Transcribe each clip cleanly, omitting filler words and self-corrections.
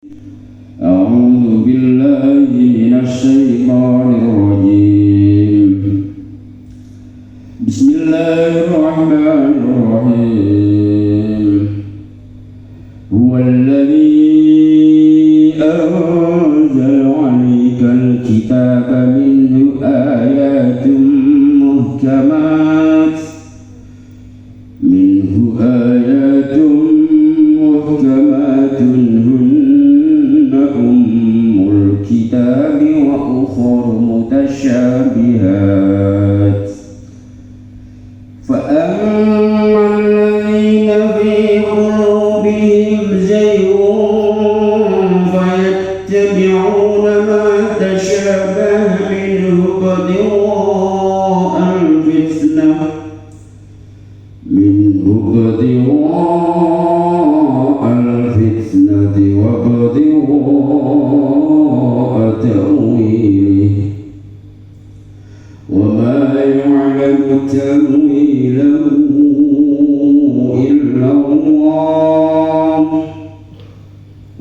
أعوذ بالله من الشيطان الرجيم. بسم الله الرحمن الرحيم. هو الذي أنزل عليك الكتاب منه آيات محكمات هن أم الكتاب وأخر متشابهات فأما الذين في قلوبهم زيغ فيتبعون ما تشابه منه ابتغاء الفتنة وابتغاء تأويله وما يعلم تأويله إلا الله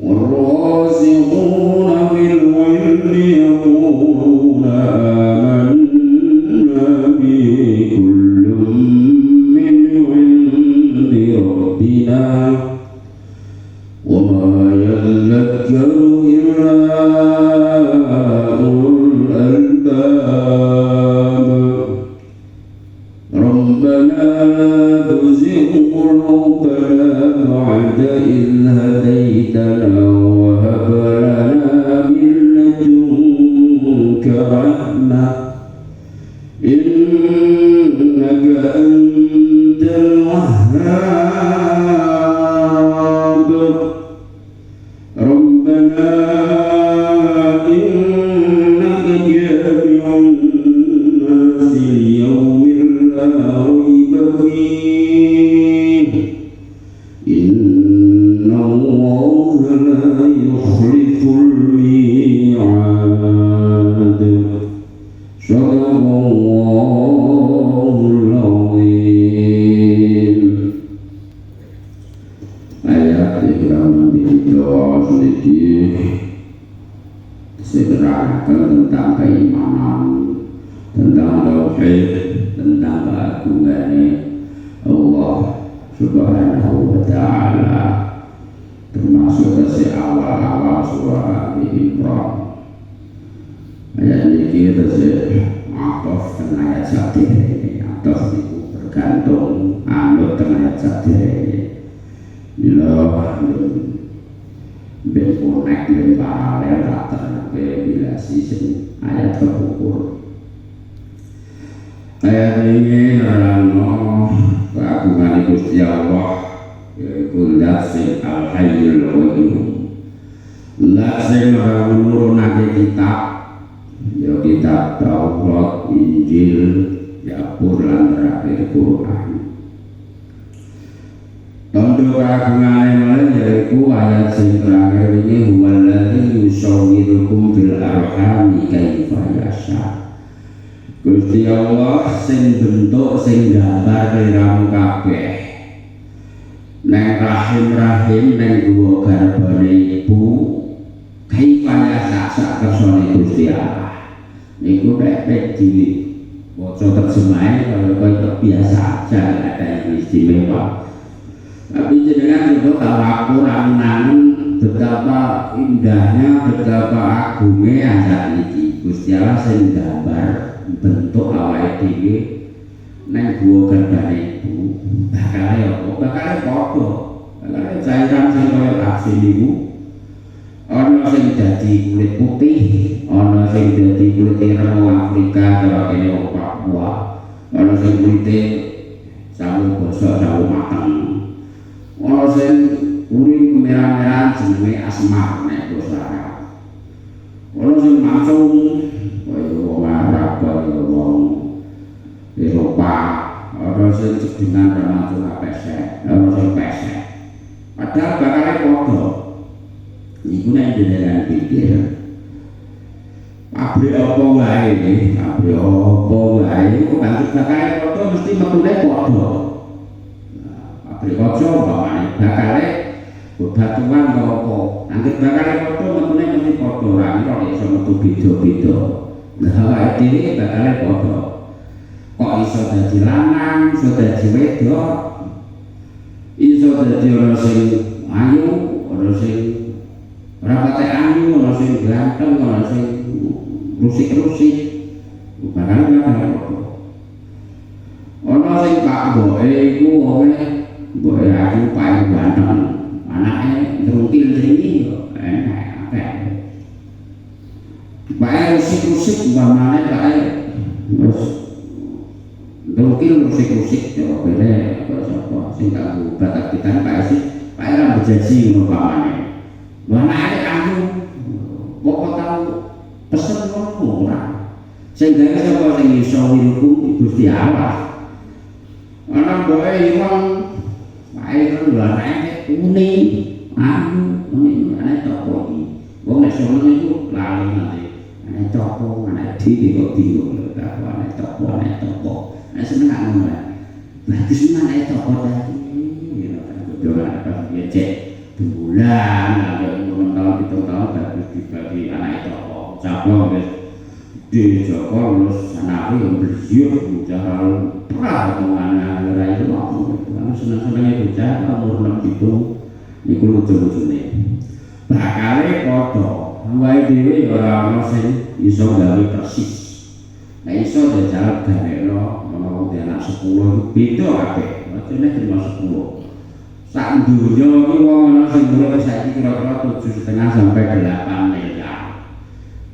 والراسخون في العلم يقولون آمنا به كل من عند ربنا وما يذكر إلا أولو الألباب ربنا لا تزغ قلوبنا بعد إذ هديتنا وهب لنا من لدنك رحمة إنك أنت الوهاب ربنا إنك جامع الناس ليوم لا ريب فيه إن الله لا يخلف الميعاد صدق الله العظيم. Ayat yang didoa sedikit sederhana tentang keimanan, tentang tauhid, tentang keagungan Allah Subhanahu wa Ta'ala, termasuk dari awal-awal surah Al-Imran. Ayat ini ataf dengan ayat satir ini, ataf itu bergantung anut dengan ayat satir ini. Bila berkonek dan paralel rata bilasi ayat terukur. Ayat ini menerangkan keagungan Gusti Allah, yaitu Zat sing Al-Hayyul Qayyum, Zat sing menurunake kitab, ya kitab Taurat, Injil, Zabur lan terakhir Quran. Tanda keagungan yaitu ayat sing terakhir ini huwallazi yusawwirukum fil arhami kaifa yasha. Gusti Allah sing bentuk sing gambar kamu kabeh nang rahim nang dua garbane ibu kaifa yasha sak kersane Gusti Allah. Niku nek di maca terjemahe kaya biasa aja ada yang istimewa. Tapi jenengan juga tahu Quran betapa indahnya, betapa agungnya ayat ini. Gusti Allah sing gambar bentuk awake dhewe nang guwa garbane ibu. Bakale padha. Bakale cairan sing kaya asin niku. Ana sing dadi kulit putih, ana sing dadi kulit ireng Afrika kaya kene Papua. Ana sing kulite sawu basa, sawu mateng. Ono sing kuning merah-merah jenenge asmar nek basa Arab. Ono sing macung kaya wong Arab kaya wong Eropa. Ono sing cedengan macung pesek, ono sing pesek. Padahal bakale padha. Iku nek jenengan pikir pabrik apa wae, pabrik apa wae iku bakale padha mesti metune padha. Pabrik kaca bakale bebatuan apa angger bakal padha metune mesti padha ora kira iso metu beda-beda lha awake dhewe bakal padha kok iso dadi lanang iso dadi wedok iso dadi ana sing ayu ana sing ora patek ayu ana sing ganteng ana sing rusik-rusik bakal padha ana sing pak mboke iku wonge mboke ayu paling ganteng anaknya terungkil sini enak akeh bae rusik-rusik umpamane bae terus terungkil rusik-rusik yo bele sapa sing kanggo bakat kita bae sih bae ra berjanji umpamane anake aku pokok tau pesen ngono ora sing gawe sapa sing iso wiruku Gusti Allah ana bae iwang bae kan anake uni anu ana toko iki wong nek sono iku lali nanti ana toko ana dhewe kok bingung lho tak ana toko nek seneng ngono lah wis ana toko tadi ya dolan pas dia cek bulan ada tahun itu tahun baru dibagi anak toko cabang wis di Joko lulus anake yang bersiul bocah pra omongan ora itu aku seneng-senenge bocah umur 6 itu iku lucu-lucune bakale padha awake dhewe ya ora ono sing iso gawe persis nek iso jajal galekno ono anak 10 beda kabeh macane terima 10 sak dunya iki wong ana sing urip saiki kira-kira 7,5 sampai 8 miliar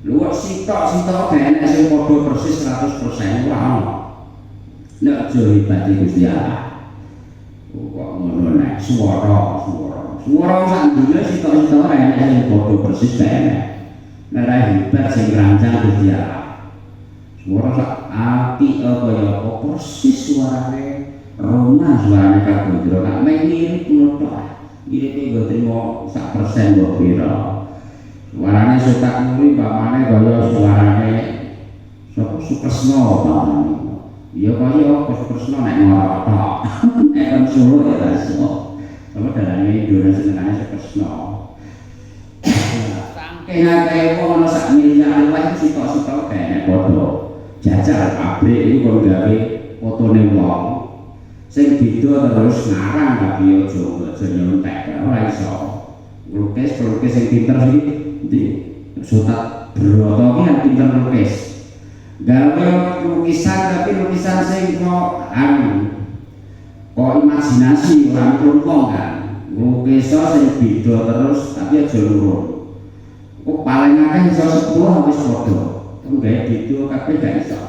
luwih sitok-sitok gak enek sing padha persis 100% ora ono nek aja ibadi Gusti Allah kok ngono nek swara sak dunya sitok-sitok ora enek sing padha persis gak enek nek ra hebat sing rancang Gusti Allah swara sak api kaya apa persis suarane Roma suarane kabeh gak mirip ngono tok iki nggo trimo sak persen kok pira suarane sutak muri pamane kaya suarane sapa Sukresna pamane ya kaya Sukresna nek ngorok tok nek kan Solo ya ta iso apa dalane Indonesia senengane Sukresna saking akeh wong ana sak miliar luwih sitok-sitok kene padha jajal pabrik iku kok gawe fotone wong sing beda terus ngarang tapi aja nyontek ora iso lukis sing pinter iki di Sutat Broto ki pinter lukis gawe lukisan tapi lukisan sing kok kok imajinasi ora mlumpuh kan lukis sing beda terus tapi aja lurus kok paling akeh iso 10 wis padha gawe beda kabeh gak iso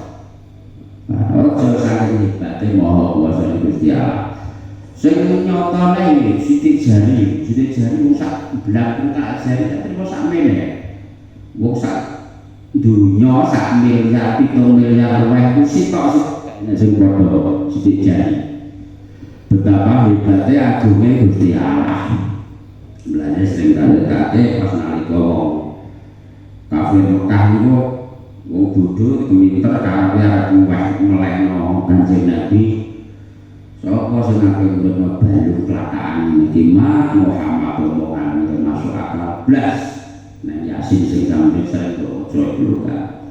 aja saking hebate Maha Kuwasa Gusti Allah sing nyatane sithik jari wong sak blak tak jari tak trimo sak mene wong sak dunya sak miliar 7 miliar luwih ku sitok sing padha sithik jari betapa hebate agunge Gusti Allah mulane sing kate pas nalika wong kafir Mekah niku wong bodho pinter karepe arep melehno Kanjeng Nabi sapa sing ape urip balung kelakaan iki Muhammad omongan termasuk akal blas nek Yasin sing sampe sing ojo luka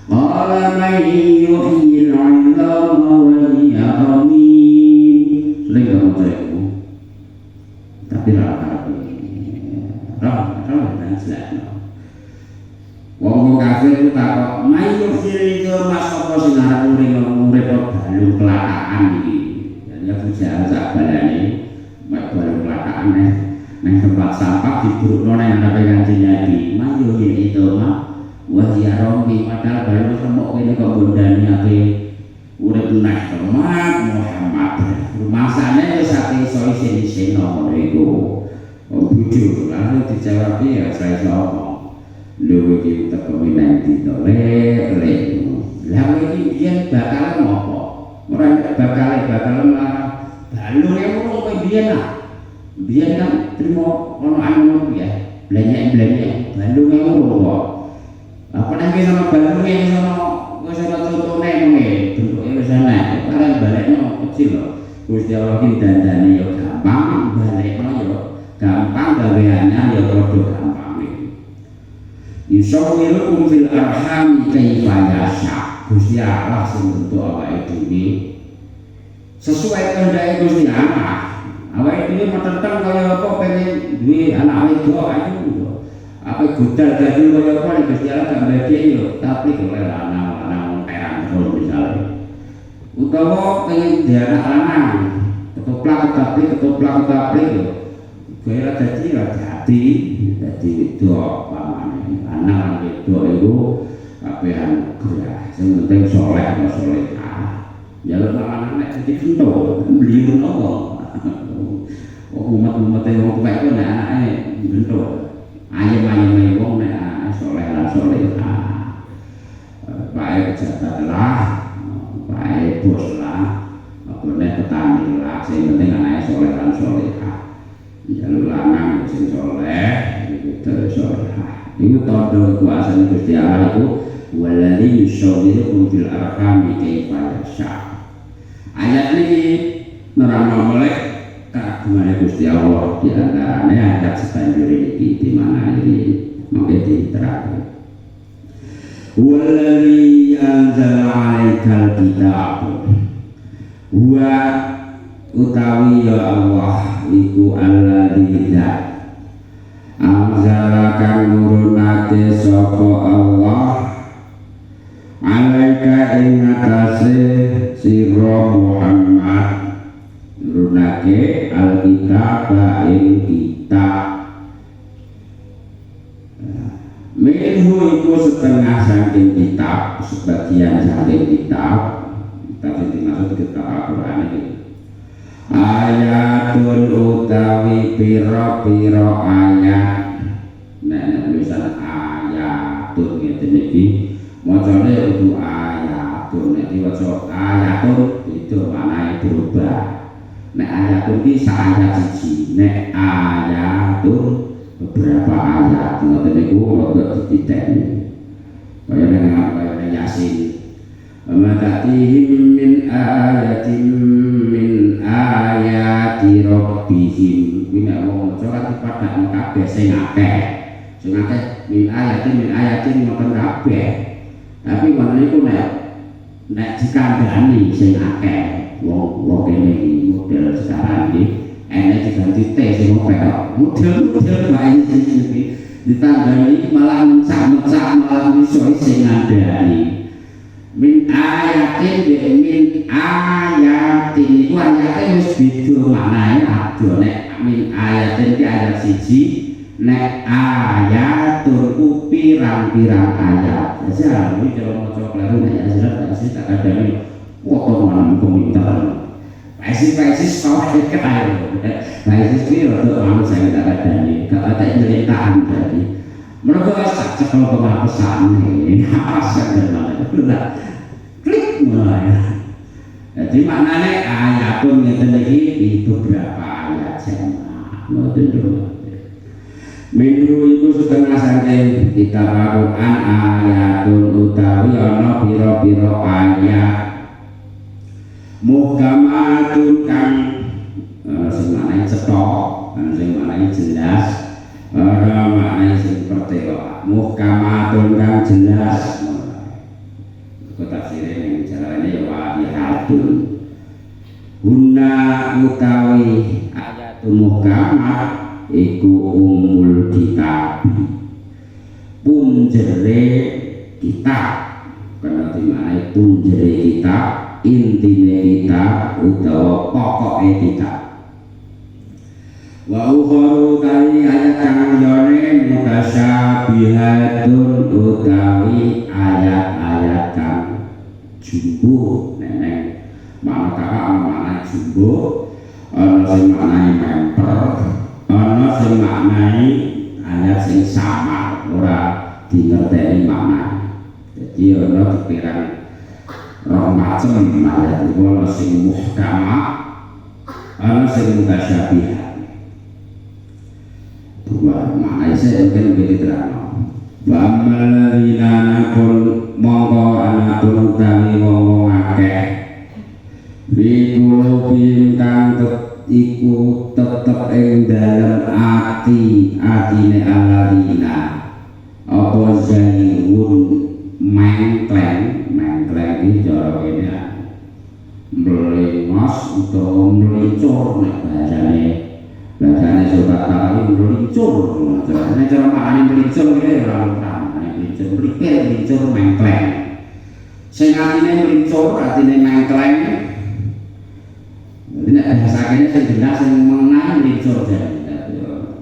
ala mai yuhyil 'idama wa hiya ramim sering kamu cekku tapi ra wong kafir ku takok mayu firi itu mas apa sing arep urip balung kelakaan iki ya bujang sak balane mek balung kelakaan nang tempat sampah diburukno nang ngarepe Kanjeng Nabi mayu itu mah wahya rombi padahal balung remuk kene kok bondani ape urip neh Muhammad rumasane wis ate iso isin-isin ngono iku bojo lalu dijawab ya saya iso lho iki teko minanti le lha iki biyen bakal ngopo ora bakal malah balune ngono kowe biyen biyen kan trimo ono anu ya blenyek balune ngono kok apa nang kene ono balune ono wis ana contone ngene bentuke wis ana bareng balekno kecil lho Gusti Allah ki dandane yo gampang balekno yo gampang gaweannya ya padha gampang. Yusawwirukum fil arham kaifa yasha. Gusti Allah sing bentuk awake dhewe sesuai kehendak Gusti Allah. Awake dhewe metenteng kaya apa pengen duwe anak wedok ayu. Apa godal dadi kaya apa Gusti Allah gak mbedheki yo, tapi oleh lanang terang terus misalnya. Utawa pengen dia anak lanang, ketoprak yo. Kaya dadi hati, dadi wedok pamane. Anak wedok iku kabehan gerah. Sing penting saleh apa salehah. Ya lanang nek dadi kentho, beli menawa. Umat-umat yang wong tuwek ku nek anake bentuk ayem-ayem wong nek saleh lan salehah. Bae pejabat lah, bae bos lah, apa nek petani lah, sing penting anake saleh lan salehah. Ya lanang sing saleh iku salehah. Iku tandha kuasane Gusti Allah iku waladzi yusawwirukum fil arham kaifa yasha. Ayat ini nerangno melek keagungane Gusti Allah di antarane ayat sebanjur iki di mana iki mangke diterangke. Waladzi anzala 'alaikal kitab. Wa utawi ya Allah iku alladzi anzala kang nurunake sapa Allah alaika ing atase sira Muhammad nurunake alkitab ing kitab minhu iku setengah saking kitab sebagian saking kitab tapi dimaksud kitab Al-Quran ini ayatun utawi pira-pira ayat. Nah tulisan ayatun ngeten iki macane kudu ayatun, nek diwaca ayatun itu maknane berubah. Nek ayatun iki ayat siji, nek ayatun beberapa ayat ngoten niku rada dititeni. Kaya nang Yasin. Matatihim min ayatin min ayati rabbihim. Ini wong maca padha kabeh sing akeh. Sing akeh min ayatin ngoten kabeh. Tapi ngoten niku nek dikandhani sing akeh wong kene model sekarang iki enek diganti T sing opek model wae iki ditandani malah mencak malah iso sing ngandani. Min ayatin min ayatin iku ayate wis beda maknane ado nek min ayatin ki ayat siji nek ayatun ku pirang-pirang ayat aja iki kalau maca kleru nek ya tak kadang foto mana komputer Isis kau ketahui Isis ini untuk orang saya tak kadang gak ada ceritaan tadi mereka sak cekel pengapesan ini apa dan klik mulai. Jadi maknanya ayat pun ngeten iki beberapa ayat jamaah ngoten lho. Minggu itu setengah saking kitab Al-Quran ayatun utawi ana pira-pira ayat muhkamatun kang sing maknane cetok, sing maknane jelas, ora maknane sing pertela. Muhkamatun kang jelas. Tafsirnya yang jalannya ya wadihatun guna utawi ayatun muhkamat iku umul kitab punjere kitab karena dimana punjere kitab intine kitab utawa pokoknya kitab wa ukharu tali ayat kang yone mutasyabihatun utawi ayat-ayat kang jumbo neneng makna kakak makna jumbo ana sing maknane memper ana sing maknane ayat sing sama ora dingerteni makna jadi ana dipirang rong macem ayat iku ana sing muhkamah ana sing mutasyabihat dua makna saya mungkin diterangno wa ammal ladzina naqul mongko anapun utawi wong akeh di qulubihim kang iku tetep ing dalem atine alladzina apa zaiun mengkleng iki cara kene mlengos utawa mluncur nek bahasane sobat tahu mluncur nek cara makane mluncur iki ora mluncur mengkleng sing atine mluncur atine mengkleng nek bahasa kene sing jelas sing menang mluncur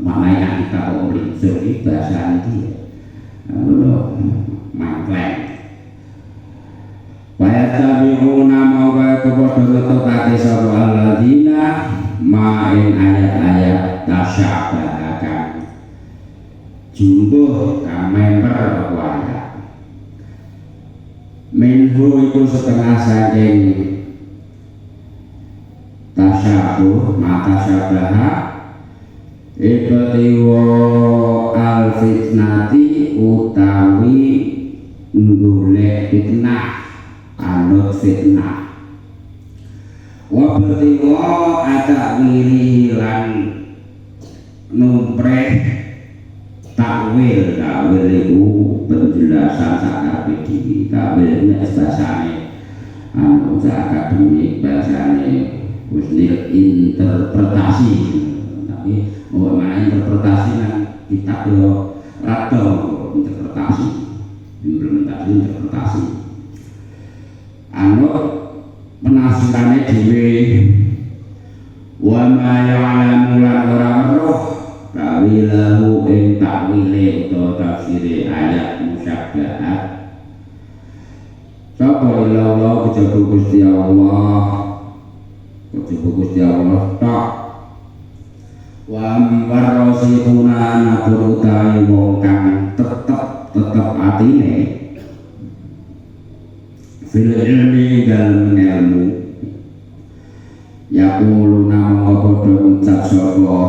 maknane kita kok mluncur iki bahasane iki mengkleng Waya tabi'una mawga kepada ngetokake sapa alladzina ma'in ayat-ayat tasyabahakan jumbuh kamember apa ayat minhu itu setengah saking tasyabuh mata syabaha ibtiwa al-fitnati utawi golek fitnah anut fitnah wa bertiwa ada wiri lan numpreh takwil itu penjelasan sakarepe dhewe takwil nek bahasane anu akademik bahasane wis interpretasi tapi mana interpretasi nang kitab yo rada interpretasi implementasi interpretasi anu penafsirane dhewe wa ma ya'lamu lan ora weruh tawilahu ing takwile utawa tafsire ayat musyabbahat sapa ilallah kejaba Gusti Allah tak wa warasihuna nabur utawi wong kang tetep atine fil ilmi dalam ilmu yaquluna padha ngucap sapa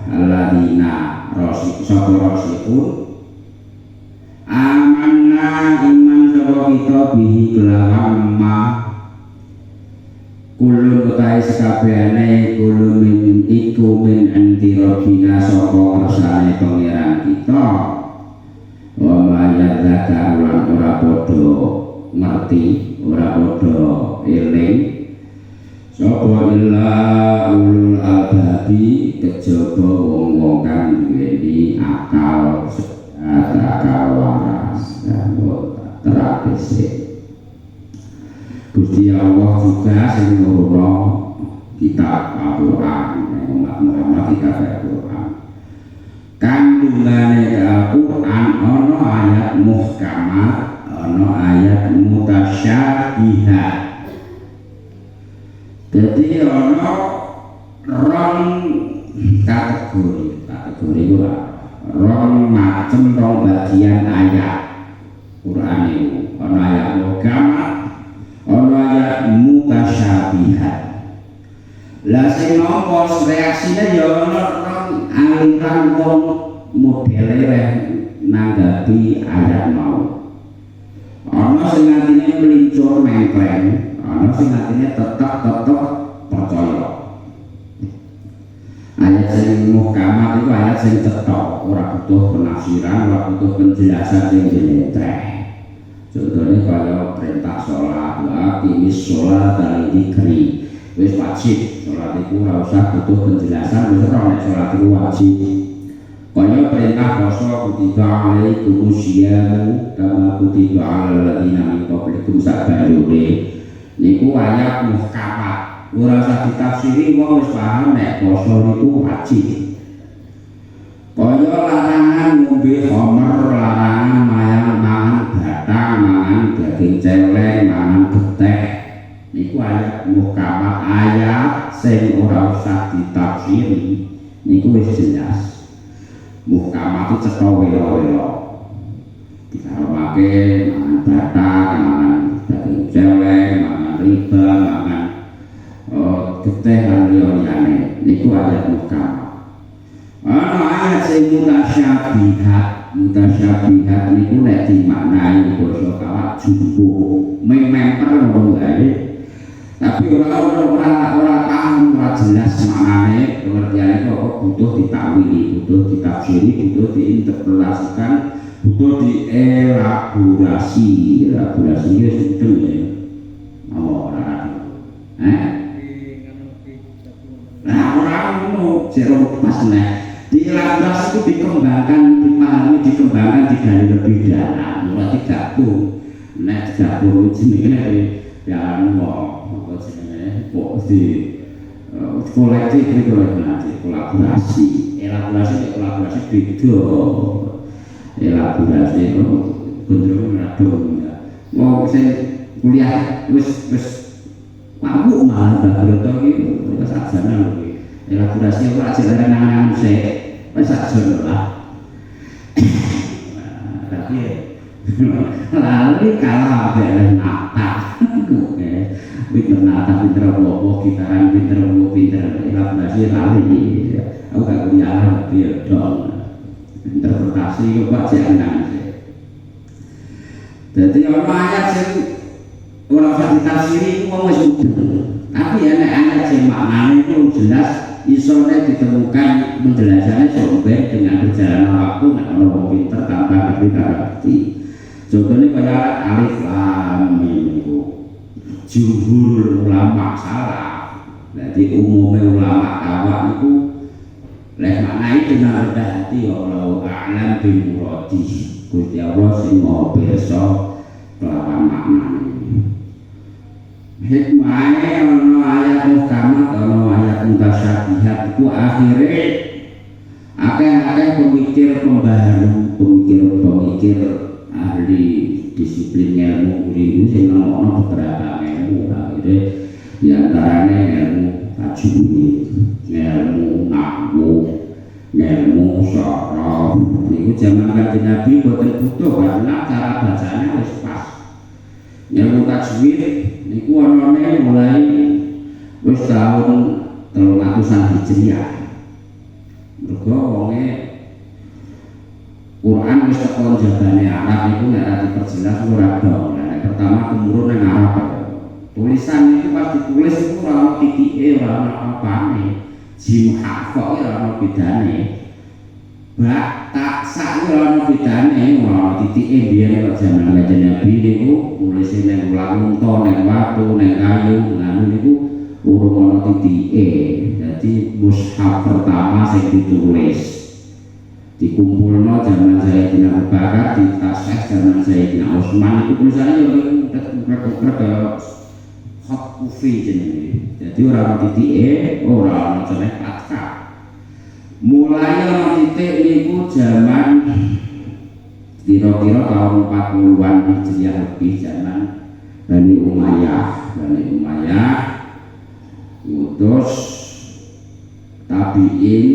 alladzina rasikun amanna iman sapa kita bihi kelawan ma kulun utai sekabehane kulun min iku min indi rabbina sapa kersane pangeran kita wa ma yadzaka lan ora padha ngerti ora padha eling sapa illa ulul albabi kejaba wong-wong kang duweni akal waras dan terapese Gusti Allah juga sing nurono kitab Al-Qur'an umat Muhammad kitab Al-Qur'an kandungane Al-Qur'an ana ayat muhkamat ana ayat mutasyabihat jadi ana rong kategori rong macem rong bagian ayat Qur'an itu ana ayat muhkamat ana ayat mutasyabihat lah sing nopo reaksine ya ana rong aliran wong modele nanggapi ayat mau ana sing atine melincur mengkleng ana sing atine tetep percaya ayat sing muhkamat itu ayat sing cetok ora butuh penafsiran ora butuh penjelasan sing jenetreh contohnya kaya perintah sholat wa qimis sholat dari dzikri wis wajib sholat itu ora usah butuh penjelasan wis ora nek sholat itu wajib kaya perintah poso kutiba alaikum syiyamu kama kutiba alal ladzina min qablikum sabarune niku ayat muhkamat ora usah ditafsiri wong wis paham nek poso niku wajib kaya larangan ngombe khamr larangan mangan batang mangan daging celeng mangan getih niku ayat muhkamat ayat sing ora usah ditafsiri niku wis jelas muhkamat itu cetha welo-welo dikarepake mangan batang mangan daging celeng mangan riba mangan getih lan liyane niku ayat muhkamat ana ayat sing mutasyabihat niku nek dimaknani basa kawat jumbo memper ngono wae Tapi orang paham, orang jelas maknanya, pengertiannya kok butuh ditakwili, butuh ditafsiri, butuh diinterpretasikan, butuh dielaborasi. Elaborasi itu sistem ya. Mau orang nah orang itu jeruk pas nih. Dielaborasi itu dikembangkan, dipahami, dikembangkan, digali lebih dalam. Mulai digabung, digabung jenisnya ya mau apa jenenge kok di kolektif itu kolaborasi beda elaborasi itu cenderung radong ya mau sing kuliah wis mampu malah bakal iki wis sajana lho elaborasi ora jenenge nang sik wis sajana lah tapi lalu kalah beres nata pinter nata, pinter bobo, gitaran, pinter elaborasi lali aku gak kuliah lebih dong interpretasi itu pak jangan jadi orang ayat yang orang hati tafsiri itu mau tapi ayat yang maknanya itu jelas isolnya ditemukan penjelasannya sampai dengan perjalanan waktu nggak orang pinter tanpa ngerti contohnya kayak alif lam mim itu jumhur ulama salah jadi umumnya ulama awak itu leh maknai dengan rendah hati Allah a'lam bil muradi Gusti Allah sing mau pirsa kelawan maknane hikmahe ana ayat muhkamat ana ayat mutasyabihat iku akhire akeh-akeh pemikir pembaharu pemikir ahli disiplin ilmu ini sing ana beberapa ilmu akhire di antaranya ilmu tajwid, ilmu nahwu, ilmu sharaf. Niku zaman Kanjeng Nabi boten butuh karena cara bacanya wis pas. Ilmu tajwid niku anane mulai wis tahun 300-an Hijriah. Mergo wonge Quran wis teko jabane Arab iku nek diperjelas ora dong. Pertama kemurun nang Arab. Tulisan itu pas ditulis itu orang titik orang apa nih jim hakok orang bedane bak taksa orang bedane orang titik biar kalau zaman Kanjeng Nabi itu nulisnya neng ulang unta neng watu neng kayu nganu itu urung orang titik jadi mushaf pertama yang ditulis dikumpulno zaman Sayyidina Abu Bakar di tasih zaman Sayyidina Utsman itu tulisannya udah hot kufi jenenge. Jadi orang titik orang jenenge fathah. Mulai orang titik niku zaman kira-kira tahun 40-an Hijriah lebih zaman Bani Umayyah. Ngutus tabi'in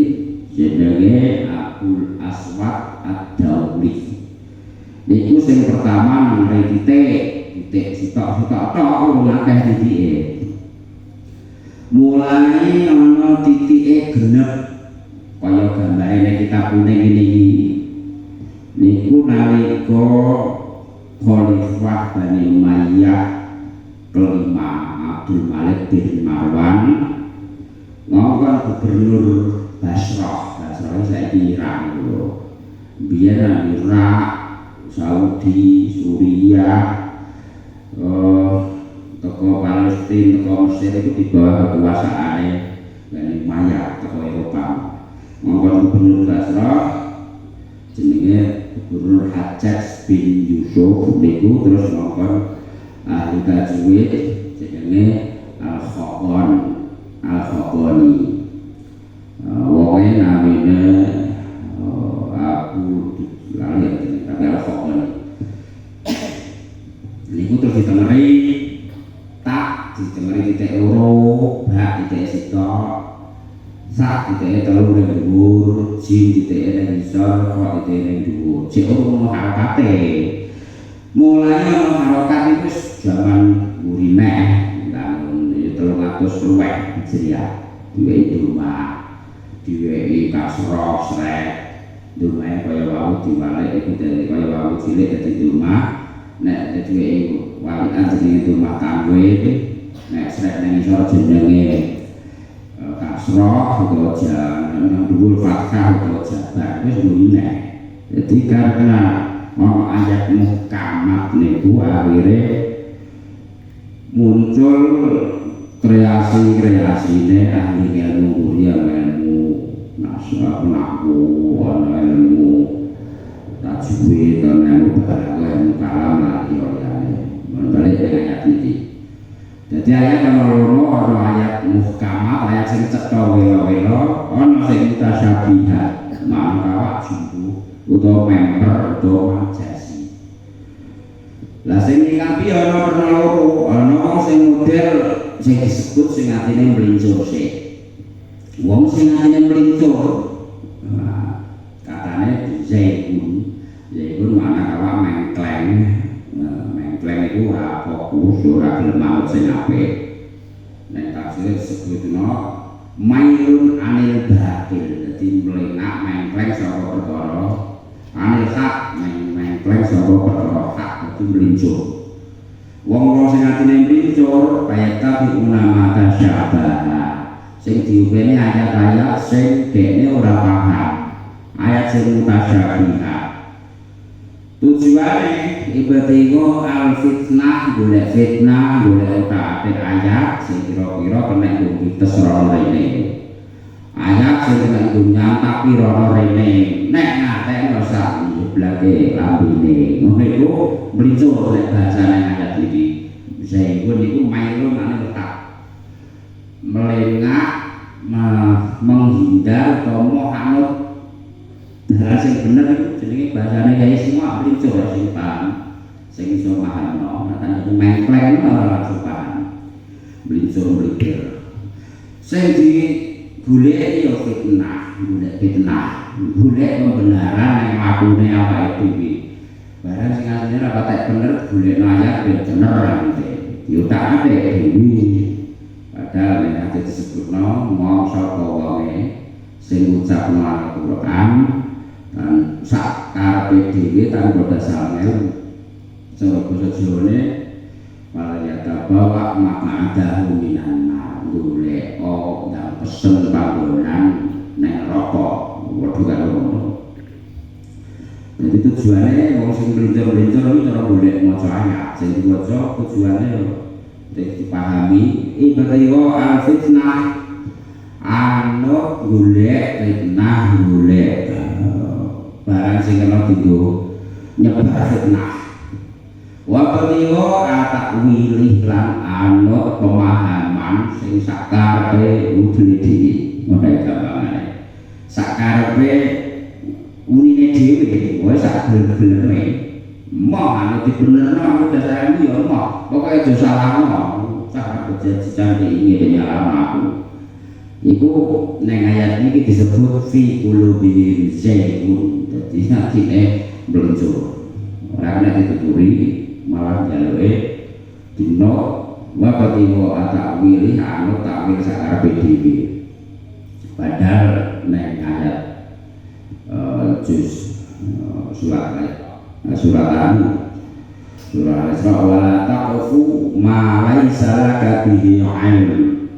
jenenge Abul Aswad Ad-Dawli. Niku sing pertama nang titik sitok akeh titike. Mulai ana titike genep kaya gambare kitab kuning iki. Niku nalika Khalifah Bani Umayyah kelima Abdul Malik bin Marwan ngawon gubernur Basrah saiki Iran lho. Biyen Irak, Saudi, Suriah toko Palestina, toko Mesir itu di bawah kekuasaan Bani Umayyah toko Eropa. Ngomong gubernur Basrah jenenge Gubernur Hajjaj bin Yusuf niku terus ngomong ahli tajwid jenenge Al-Khaqani. Wonge namine aku lali tapi Al-Khaqani. Niku terus ditengeri titik loro, bak titik sitok, sak titik telu ning dhuwur, jim titik ning ngisor, kok titik ning dhuwur. Cek ono harokate. Mulai ono harokat iku zaman Murineh tahun 300 Hijriah. Diwehi rumah, diwehi kasroh, srek, dumae kaya wau diwalek iku dadi kaya wau cilik dadi rumah. Nek dadi walian jenenge rumah tangwe nek srek ning isor jenenge kasroh utawa yang dhuwur fathah utawa jabar wis ngene. Dadi karena ana ayat muhkamat niku akhire muncul kreasi-kreasine ahli ilmu ilmu nasyaf nahwu ilmu tajwid dan ilmu balaghah kalam lan liyane. Balik ayat iki. Jadi ayat nomor loro ana ayat muhkamat, ayat sing cetha wela-wela, ana sing mutasyabihat, mangka jumbu utawa member utawa majasi. Lah sing nyikapi ana loro, ana sing model sing disebut sing atine mlincur sik. Wong sing atine mlincur katane zaitun mana kawa mengkleng. Mengkleng itu ora fokus, ora gelem maut sing apik. Nek tafsir disebutno mailun anil batil, dadi mlengak mengkleng saka perkara anil hak, mengkleng saka perkara hak, dadi mlincur. Wong sing atine mlincur kaya tapi ulama tasyabah. Sing diupeni ayat-ayat sing dekne ora paham. Ayat sing mutasyabihat. Tujuane ibatigo al fitnah, golek fitnah, golek utaate ayat sing kira-kira kena nggo tesro rene. Ayat sing kena nggo nyantak pira rene. Nek ngatekno sak blake lambene. Ngono iku mlincur nek bahasane ayat iki. Zaitun niku mailun ane letak. Melengak, menghindar atau mohanut. Hal sing bener itu jenenge bahasane kaya semua mlincur sing paham sing iso mahamno katane mengkleng ora langsung paham mlincur sing digoleki ya fitnah golek pembenaran yang lakune awake dhewe barang sing asline ora patek bener golekno ayat ben bener ante diutakake dhewe padahal nek disebutno mau saka wonge sing ngucapno Al-Qur'an dan sak karepe dhewe tanpa dasar ilmu. Cara basa Jawane walaya bawa maka ada minan golek dan pesen panggonan nek rokok padha karo ngono. Jadi tujuane wong sing mlincur-mlincur iki cara golek maca ayat sing diwaca tujuane dipahami ibatiwa al-fitnah anut golek fitnah golek barang sing kena digo nyebar fitnah wa baliwa atakwili lan anut pemahaman sing sakarepe udune dhewe ngono gampangane sakarepe unine dhewe wae sak bener-benere mau anut dibenerno aku dasarane ya mau pokoke aja salahno cara berjanji ingin nyalahno aku. Iku neng ayat ini disebut fi qulubihim zaitun. Dadi atine mluncur. Ora kena dituturi malah jaluke dino wa patiwa atakwili anu takwil sakarepe dhewe. Padahal neng ayat juz surat Al-Isra wala taqfu ma laisa laka bihi ilm.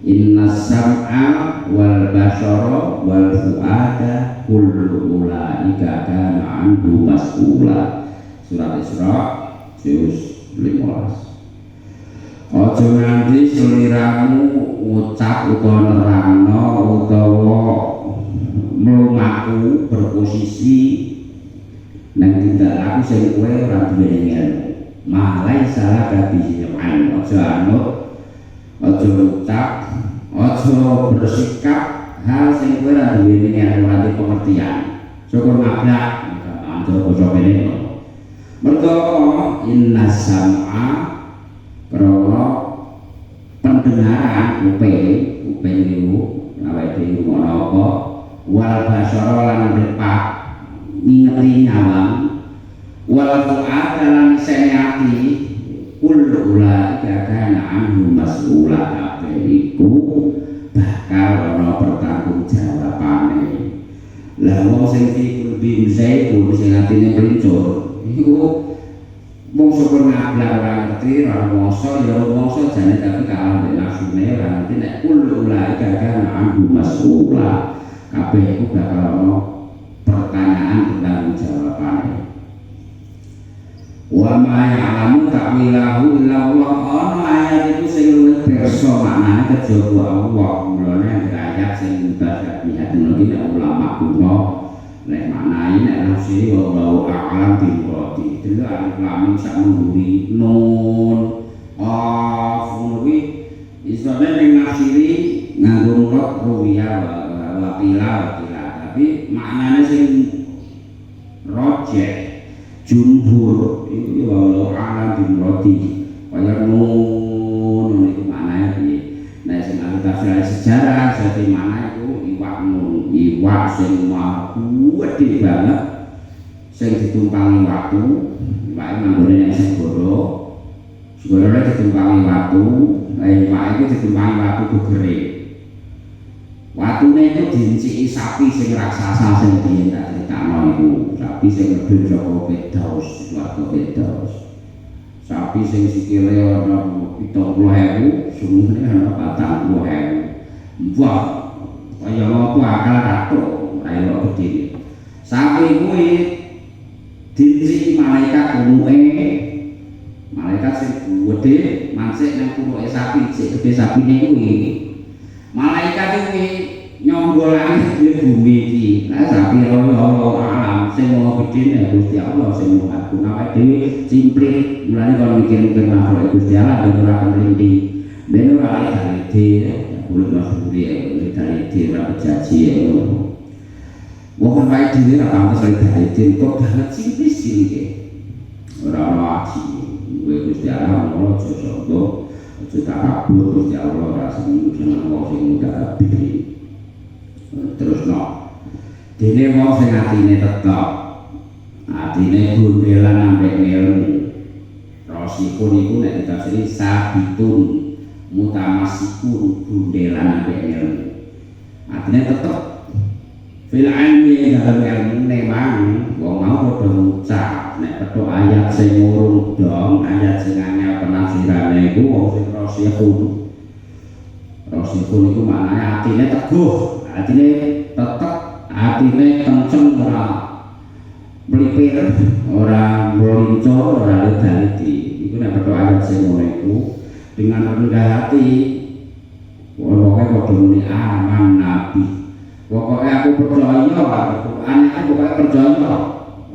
Inna sam'a wal basara wal fu'ada kullu ulaika kana anhu mas'ula. Surat Isra juz 15. Aja nganti sliramu ngucap utawa nerangno utawa mlumaku berposisi nang tindakan sing kowe ora duwe ilmu. Malai salah kabeh ilmu. Aja anut, aja ucap, aja bersikap hal sing kowe ora duwe ilmu ora pengertian. Syukur mabrak antuk basa kene. Mergo inna sam'a krana pendengaran kuping niku awake dhewe ngono apa wal basara lan depak ngingeti nyawang wal fu'ad lan sene ati kullu ulaika kana anhu mas'ula kabeh iku bakal ana pertanggungjawabane. Lah wong sing iki kudu bisa iku sing atine melincur iku wong syukur ngablang ora ngerti ora mongso ya mongso jane tapi kalah nek nafsune ora ngerti nek kullu ulai kana ambu mas'ula kabeh iku bakal ono pertanyaan tentang jawabane wa ma ya'lamu ta'wilahu illa Allah ono ayat itu sing luwih pirsa maknane kejaba Allah mulane ayat sing mutasabihat iki ulama kuno nek maknane nek nafsi wa a'lam bil qadi dulu alif lam sak ngguri nun qaf kuwi isone ning nafsiri nganggo murad ruwiya wa qila tapi maknane sing rojeh jumhur itu walau a'lam bil qadi kaya nun itu maknane piye nek sing tafsir sejarah dadi makna itu iwak nun iwak sing gede banget sing ditumpangi watu iwake manggone ning segara segara ditumpangi watu iwak itu ditumpangi watu gegere watune itu diinciki sapi sing raksasa sing biyen tak critakno iku sapi sing medhun saka Firdaus warga Firdaus sapi sing sikile ana 70.000 sumune ana 40.000 wah kaya apa akal katuk ayo gede sapi kuwi diinciki malaikat umuke malaikat sing gede mansik nang kuruke sapi sing gede sapine kuwi malaikat kuwi nyonggolane di bumi iki nah sapi Allah alam sing mau gede Gusti Allah sing mau aku awake dhewe cimplik mulane kalau mikir-mikir makhluk Gusti Allah ben ora kelinti ben ora dalite kulo masuri dalite ora pejaji ngono wong wae dhewe ora pantes dalite kok banget simplis iki ora waji kuwi Gusti Allah ora cocok aja kabur Gusti Allah ora seneng seneng wong sing muda kabeh terus no dene wong sing atine tetep atine gundelan ambek ilmu rasikun iku nek ditafsiri sabitun mutamasikun gundelan ambek ilmu atine tetep fil ilmi dalam ilmu memang wong mau padha ngucap nek petuk ayat sing ngurung dong ayat sing anyar penafsirane iku wong sing rasikun iku maknane atine teguh atine tetep atine kenceng ora melipir ora melincur ora daliti iku nek petuk ayat sing ngono iku dengan rendah hati wong-wong padha muni aman nabi pokoknya aku percaya Al-Quran itu pokoknya percaya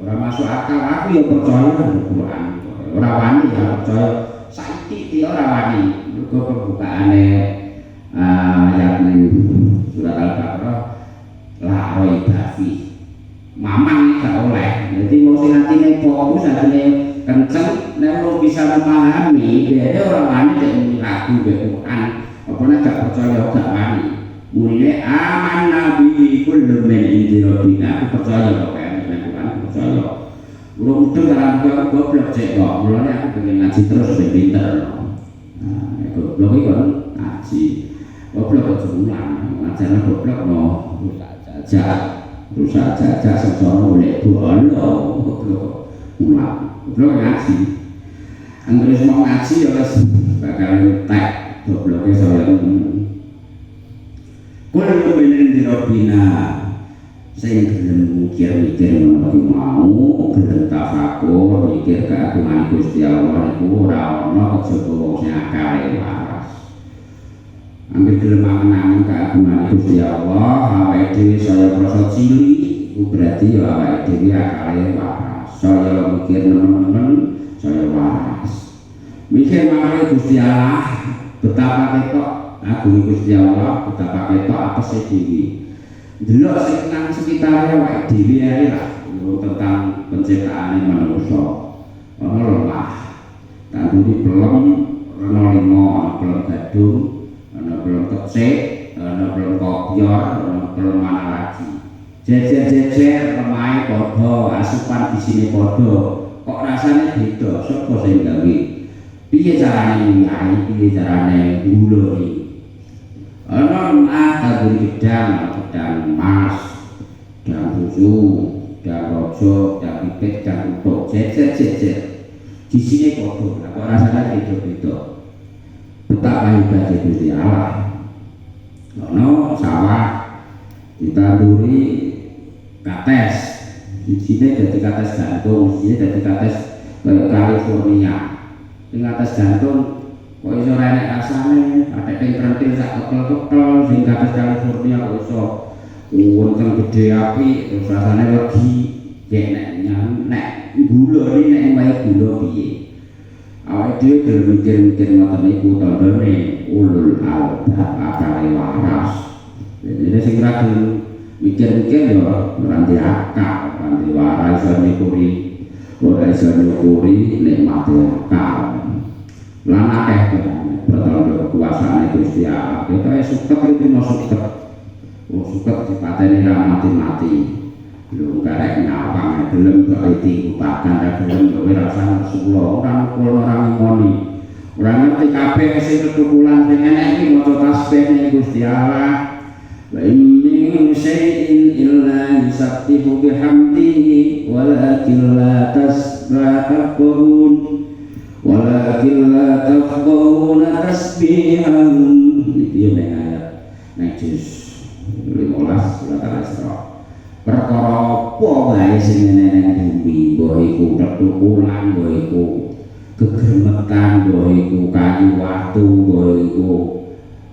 orang masuk akal aku ya percaya Al-Quran orang wani ya percaya saiki dia orang wani itu pembukaannya ayat surat Al-Baqarah la raiba fi mamang gak oleh jadi mau sing atine fokus atine kenceng nek bisa memahami dia orang wani yang ragu Al-Quran apa nek gak percaya gak wani mulai aman nabi kullu min indi rabbina aku percaya kok aku percaya belum itu karena aku goblok cek kok mulai aku pengen ngaji terus ben pinter nah goblok itu kan ngaji goblok aja ulang ngajarnya goblok no rusak jajak sesono boleh bolong goblok ulang goblok ngaji anggere mau ngaji ya bakal tek gobloknya soalnya kullu min rabbina sing gelem mikir-mikir ngono mau gelem tafakur mikir keagungan Gusti Allah iku ora ana kejaba wong sing akale waras anggere gelem mangan keagungan Gusti Allah awake dhewe saya krasa cilik iku berarti ya awake dhewe akale waras saya mikir nemen-nemen saya waras mikir mangan Gusti Allah betapa ketok agung Gusti Allah betapa ketok apa sih dhewe delok sing nang sekitare awake dhewe ae lah tentang penciptaan manusia ana lemah tanduri pelem ana limo ana pelem gadung ana pelem kecik ana pelem kopior ana pelem mana lagi jejer-jejer lemahe padha asupan isine padha kok rasane beda sapa sing gawe piye carane nyai piye carane nguluri ana kadung gedang mas dan susu dan rojo dan pipet dan utuk jejer-jejer di di Gusti Allah. Ono sawah ditanduri kates, di sini jadi kates gantung, di sini jadi kates kayak California. Di kates gantung, kok iso renek rasane, ada yang kerentil sak kekel-kekel, di kates California kok iso wonten gede api, terus rasane legi, kayak nek gula ini nek wae gula piye. Awake dhewe kudu mikir-mikir ngoten niku tandane ulul albab akale waras. Jadi sing ra mikir-mikir ya ora ndek akal, ora ndek waras iso nyukuri, ora iso nyukuri nikmate akal. Lan akeh pertanda kuasane Gusti Allah. Kita suket iki mau suket. Suket dipateni ra mati-mati. Lho karek nyawang gelem kok iki kupakan ra gelem kowe rasane sepulo ora mukul ora ngoni. Ora ngerti kabeh sing ketukulan sing enek iki maca tasbih ning Gusti Allah. Wa min syai'in illa yusabbihu bihamdihi walakin la tasbihun walakin la tafqahuna tasbihahum. Iki yo nek ayat nek juz 15 surat Al-Isra. Perkara apa wae sing ana ning bumi, mbok iku ketukulan, mbok iku gegremetan, mbok iku kayu watu, mbok iku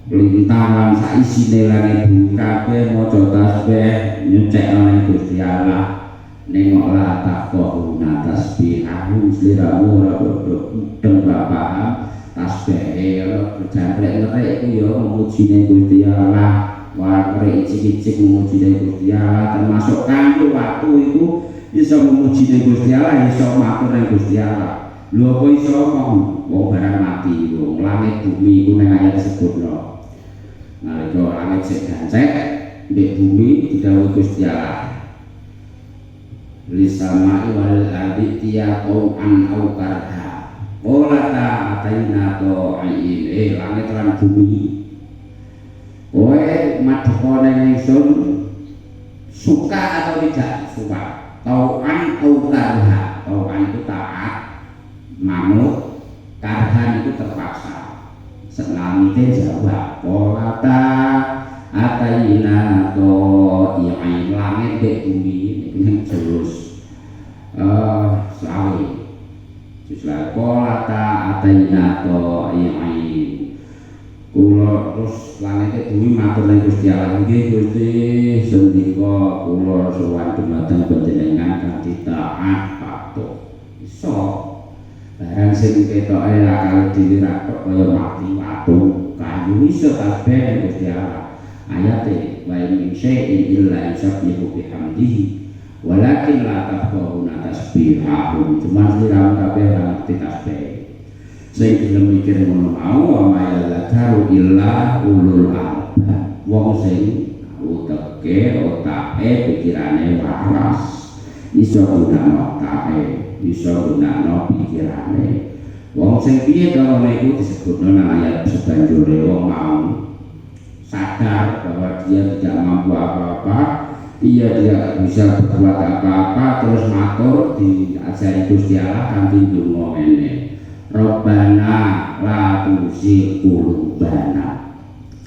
lintangan sak isine langit bumi kabeh maca tasbih nyucek nang Gusti Allah. Nengok la taqwa tasbihahu sliramu ora mudeng paham tasbih ora berjantrek-jantrek iku ya memujine Gusti Allah. Warna icik-icik memuji Gusti Allah, termasuk kanggo waktu itu iso memuji Gusti Allah, iso matur nang Gusti Allah. Lho apa iso ngomong barang mati wong langit bumi iku nang ayat disebutno. Nalika langit sik gancek ndek bumi didhawuhi Gusti Allah. Lisama'i wal ardi tiyaqau an au karha. Ola ta ataina ta'in langit lan bumi. Kowe madhepane ingsun suka atau tidak suka, tau'an atau karha. Tau'an itu taat, manut, karhan itu terpaksa. Selanjutnya jawab, polata ataina to yang langit dek bumi ini terus selawi. Teruslah polata ataina to yang kula terus langit bumi matur nang Gusti Allah, nggih Gusti sendika kula sowan dumateng panjenengan kanthi taat patuh. Iso barang sing ketoke ra kali dhewe ra kaya mati watu kayu iso kabeh nang Gusti Allah. Ayate wa min syai'in illa yusabbihu bihamdihi walakin la tafqahuna tasbihahum. Cuma sira kabeh ora ngerti tasbih. Sing gelem mikir ngono mau wa ya zakaru illa ulul albab. Wong sing uteke otake pikirane waras, iso gunakno otake, iso gunakno pikirane. Wong sing piye karo niku disebutno nang ayat sebanjure wong mau sadar bahwa dia tidak mampu apa-apa, dia tidak bisa berbuat apa-apa, terus matur diajari Gusti Allah kanthi ndonga ngene. Robbana la tuzigh qulubana.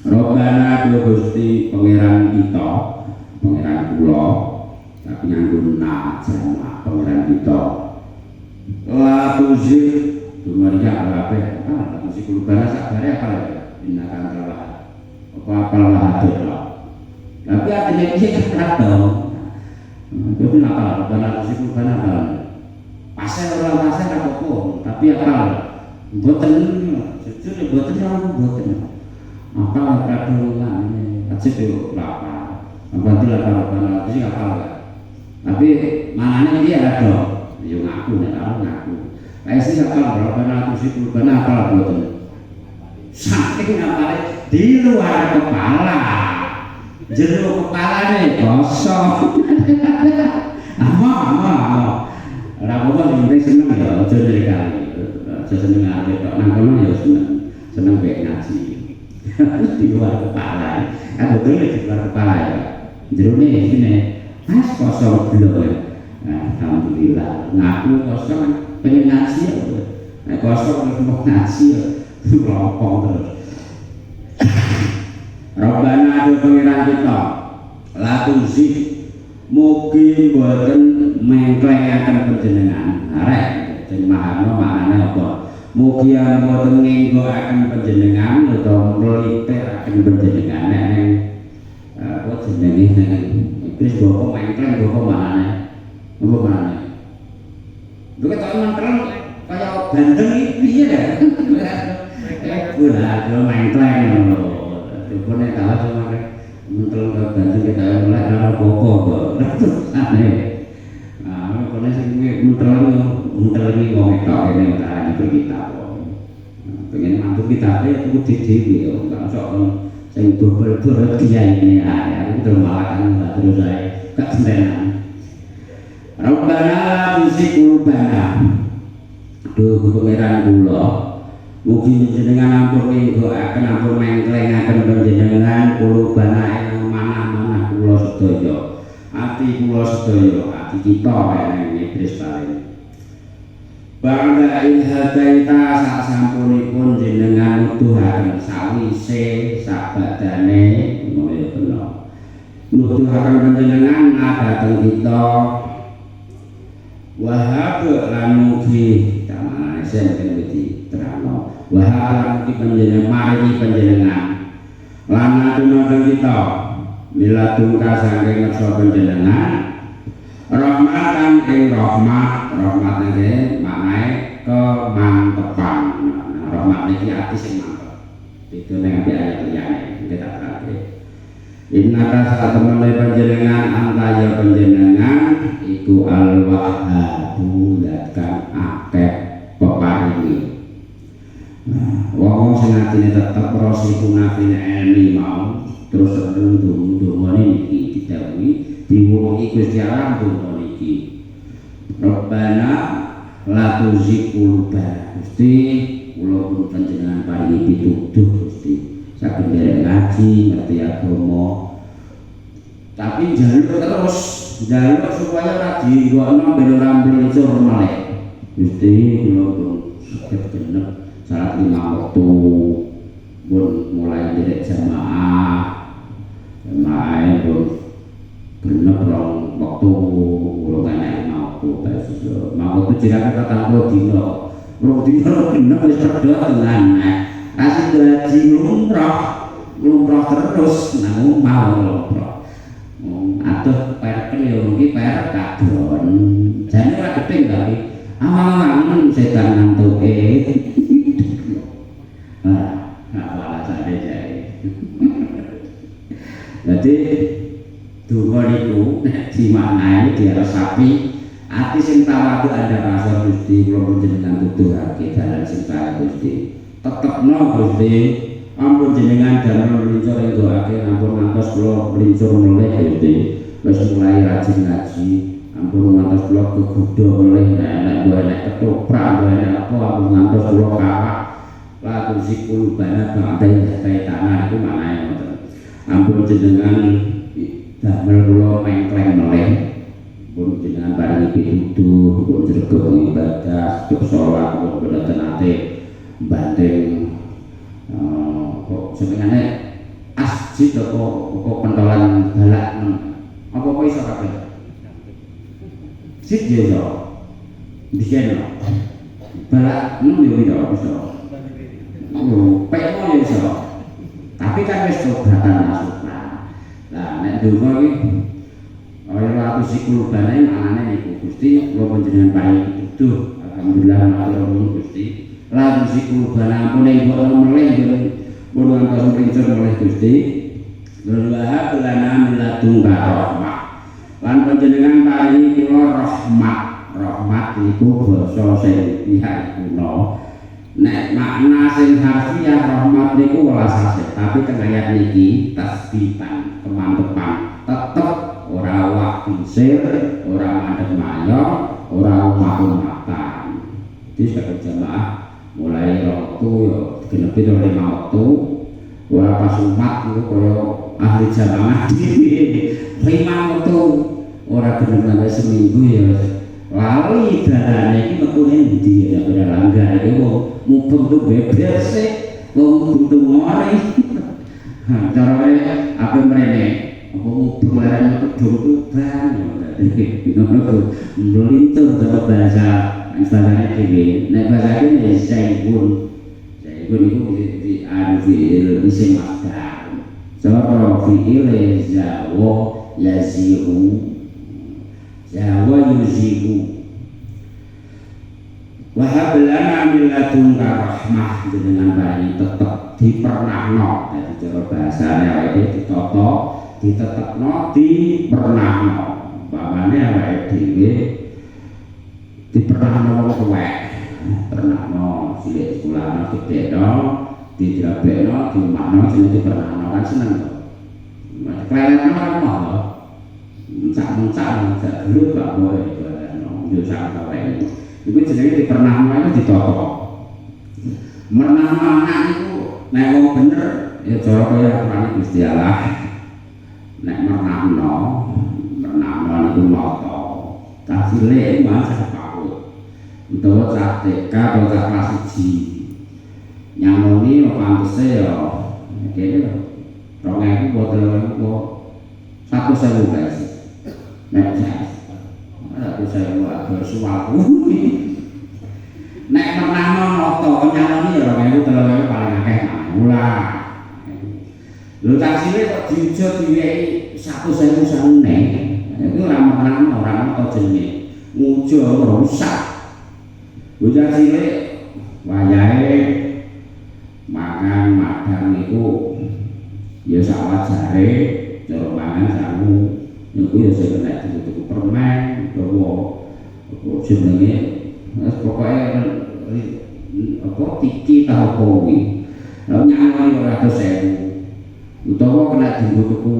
Robbana Gusti pangeran kita, pangeran kula, tapi nganggo na jamak pangeran kita. La tuzigh dumaria kabeh, la tuzigh qulubana sakjane apa ya? Inna kantalah. Apa lah ada. Tapi artinya iki kan dong. Itu nakal, Robbana tuzigh qulubana apa? Pasal orang pasal apa-apa, tapi akal mboten jujur mboten ora mboten. Akal kadung lan ajib yo lapa. Mboten akal sing akal. Tapi manane dia ada yo ngaku nek ngaku. Kae sing akal Robbana tuzigh qulubana akal mboten. Saking apale di luar kepala. Jero kepalane kosong. Ama. Ora apa-apa sing seneng ya aja dirikali. Aja seneng arep tok nang kono ya seneng bae ngaji. Di luar kepala. Kan betul di luar kepala ya. Jerone iki pas kosong blok ya. Alhamdulillah. Ngaku kosong pengen ngaji ya. Nek kosong mau ngaji ya. Kelompok terus. Rabbana adu pangeran kita latusi mugi boten mengklengaken panjenengan arek sing mahano maknane apa mugi boten ngenggoaken panjenengan utawa mlipiraken panjenengan nek ning apa jenenge ning iblis bapa mengkleng bapa maknane apa maknane lho ketok mengkleng kaya bandeng iki piye ya ora do mengkleng ngono dene kalah cuma mentel bandeng kita oleh karo bapa kok aneh nah kene sing mentel iki wong ketok ini ora iki kita pengen mantu kita ya kudu dhewe ya enggak sok sing bobol-bobol kiyaine ae aku terus malah kan terus ae gak sentenan Rabbana usiku bana duh pangeran kula mugi jenengan ampun nggoaken ampun mengklengaken panjenengan kula bana ing manah-manah kula sedaya ati kula sedaya ati kita nek iblis paling bangga ilhadaita sak sampunipun jenengan nuduhaken sawise sabadane ngono kena nuduhaken panjenengan dhateng kita wahab lan mugi tamane sen iki terangno wahab lan mugi panjenengan mari panjenengan lan nuduhaken kita miladun saking ngersa panjenengan rahmatan ing rahmat niki maknae kemantepan rahmat niki ati sing mantep beda ning ayat liyane kita terangke innaka satemene panjenengan antaya panjenengan iku al-wahhabu kang akeh peparingi wong sing atine tetep rasikuna fil ilmi mau terus ndung-ndungane niki didhawuhi diwuhi Gusti Allah ndonga niki Rabbana la tuzigh qulubana Gusti kula pun panjenengan paringi pituduh Gusti saged nderek ngaji ngerti agama tapi jaluk terus jaluk supaya ora dienggono ben ora mlincur malih Gusti kula pun saged genep salat 5 waktu pun mulai nderek jamaah pun genep rong waktu kula kene mau waktu jirake kata kula dina rong dina genep wis pedhot tenan asih dadi lumrah terus nang mau lumrah aduh perken yo iki per kadon jane ora gedhe tapi awang-awang setan ngantuke alasane jae dadi donga niku nek dimaknani diresapi ati sing tawadhu ada rasa Gusti kula panjenengan tuturake dalan sing kaya Gusti tetepno Gusti ampun jenengan damel mlincur ing doake ampun ngantos kula mlincur melih Gusti wis mulai rajin ngaji ampun ngantos kula kegodha melih nek ketoprak nek apa ampun ngantos kula kawak la tuzikul bana ba'dai tanah itu maknane ngoten ampun jenengan damel kula mengkleng melih pun jenengan paringi pituduh pun jregep ibadah cuk salat pun boten ate banting kok senengane asjid kok pentolan balak apa iso kabeh sik yo iso biyen balak yo iso pekmo yo iso tapi kan wis obatan masukan nah nek donga iki ora sikul bane manane niku Gusti kula panjenengan paring pituduh alhamdulillah matur nuwun Gusti lan sikul bane ampun ing boten melih pun ngantos mrincur melih Gusti Lha lana miladun rahmah lan panjenengan paringi kula rahmat iku basa sing pihak kuna nek makna sing harfiah rahmat niku welas tapi teng ayat niki tasbitan kemantepan tetep ora waksir ora mandeg mayong ora umah-umatan iki sak jamaah mulai waktu yo digenepi 5 waktu ora pas umat niku kaya ahli jamaah dhewe 5 waktu ora genep seminggu ya lali dalane iki metu endi ya ora langgar iki mumpung tuh bebas wong butuh ngori. Carane apa mrene apa bulan kedung bang ngono melintur dalam bahasa istilahnya iki nek bahasa iki saibun iku di isim masdar cara fi'il zawa yazihu zawa yuzihu wa hablana min ladunka rahmah dengan bayi tetep dipernahno dadi cara bahasane awake ditata ditetepno dipernahno umpamane awake dhewe dipernahno wong tuwek pernahno cilik sekolah gedhekno didrabekno dimakno jenenge dipernahno kan seneng to kleretno kan mau muncak-muncak dulu gak boleh yo sak kawek iku jenenge dipernahno itu ditata menahno anak iku nek wong bener ya cara kaya Quran Gusti Allah nek menahno niku mata cah cilik masa PAUD utawa cah TK atau cah kelas 1 nyamoni pantese ya kene 2000 botol kok 1.000 guys nek aku saya agak suwaku nek menahno noto nyamoni ya 2000 paling akeh mula lho cah cilik kok diujo diwehi 1.000 sanene iku ora menahno ora noto jenenge ngujo rusak bocah cilik wayahe mangan madang niku ya sawajare cara mangan sangu niku ya sing kena tuku permen utawa apa jenenge pokoke apa tiki ta kuwi lha nyangoni ora 100.000 utawa kena dienggo tuku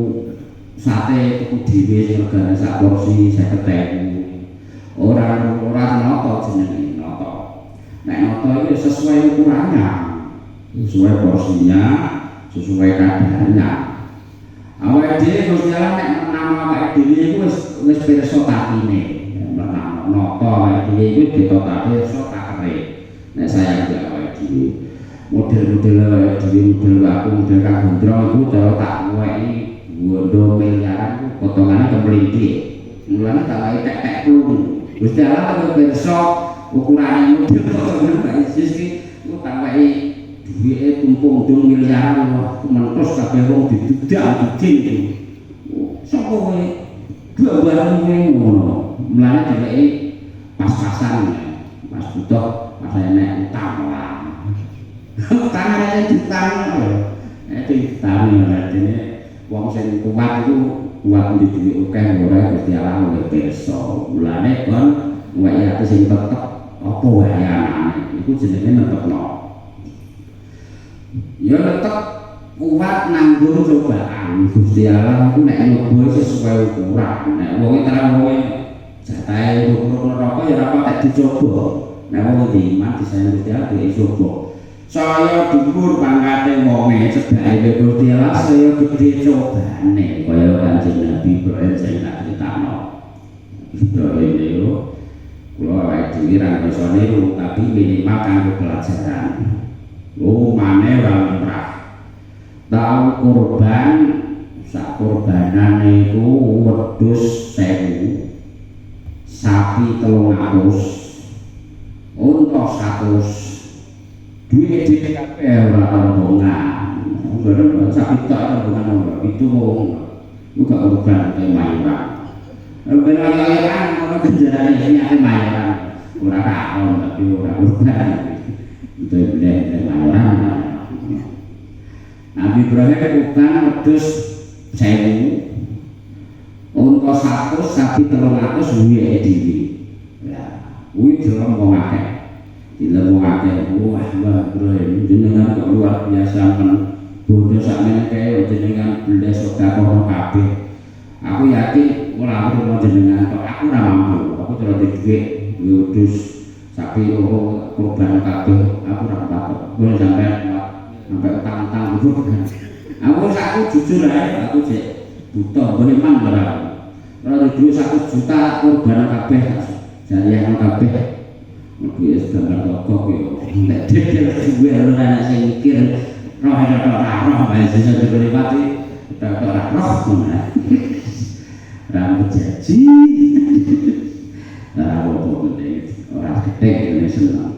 sate tuku dhewe sing regane sak porsi 50.000 ora noto jenenge noto nek noto itu sesuai ukurannya sesuai porsinya sesuai kadarnya awake dhewe Gusti Allah nek nama awake dhewe iku wis pirsa tatine menang noto awake dhewe iku ditotake iso takere nek sayang ya awake dhewe model-model awake dhewe model aku model Kang Gondrong iku cara tak wehi wondo miliaran potongane kemlinti mulane tak wae tek-tek plung Gusti Allah kok pirsa ukurane model potongan Pak Isis iki ku tak wehi duwike tumpung-tung miliaran mentos kabeh wong didudak didin sapa kowe barang kowe ngono mlane dheweke pas-pasan pas butuh pas enek utang lah utang ae ditang ditang artine wong sing kuat iku kuat di duwe akeh ora Gusti Allah luwih pirsa mulane kon wae ati sing tetep apa wae anane iku jenenge netepno ya tetep kuat nanggung cobaan Gusti Allah ku nek nyoba sesuai ukuran nek wong terang wong jatahe ukur neraka ya ora patek dicoba nek wong iman disayang Gusti Allah dicoba saya dhuwur pangkate wonge cedhake Gusti Allah saya gedhe cobane kaya Kanjeng Nabi Ibrahim sing tak critakno Ibrahim niku kula awake dhewe ra iso niru tapi minimal kanggo pelajaran mane lumrah tau kurban sak kurbanane iku wedhus 1000 sapi 300 unta 100 duit dhewe kabeh ora rombongan bareng sapi tak rombongan itu wong buka kurban kaya mayuran mayuran ono kendaraan iki nek mayuran ora kakon tapi ora kurban itu bener mayuran Nabi Ibrahim kurban wedhus 1000 unta 100 sapi 300 duwike dhewe ya kuwi deleng wong akeh dilem wong akeh wah Mbah Ibrahim jenengan kok luar biasa men bondo sakmene kae jenengan blas sedekah kabeh aku yakin ora ono jenengan kok aku ora mampu aku terus duwe wedhus sapi loro kurban kabeh aku ora dapat boleh sampai utang-utang aku jujur ae aku cek butuh boleh man ora duwe 1 juta kurban kabeh jariah kabeh kuwi sedang kok yo nek dhewe duwe anak sing mikir roh ora bae sing dipati ora roh ngono rambut jaji apa penting ora ketek ngene seneng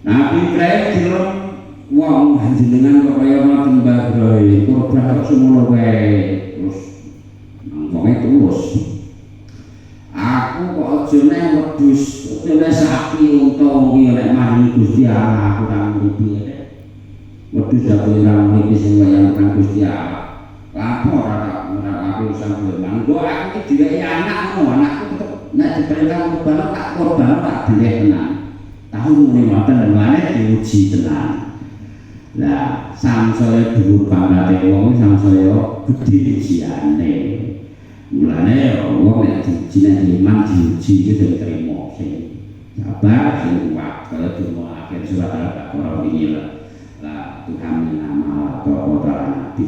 Nabi Ibrahim dilem wong jenengan kok kaya ngoten bae kurban kok semono wae terus wonge tulus aku kok aja nek wedhus nek sapi unta iki nek mari Gusti Allah aku ra mripi wedhus dadi ra mripi sing wayang Gusti Allah lapor ora aku sampe manggo aku iki dhewe anakmu anakku tetep nek diperintah kurban tak kurban tak deleh tenan tahu muni ngoten lane diuji tenan lah samsaya dhuwur pangkate wong samsaya gedhe ujiane mulane wong nek diuji nek iman diuji iki diterima sing sabar sing kuat kaya donga akhir surat Al-Baqarah ini lah Tuhan nama atau kota nabi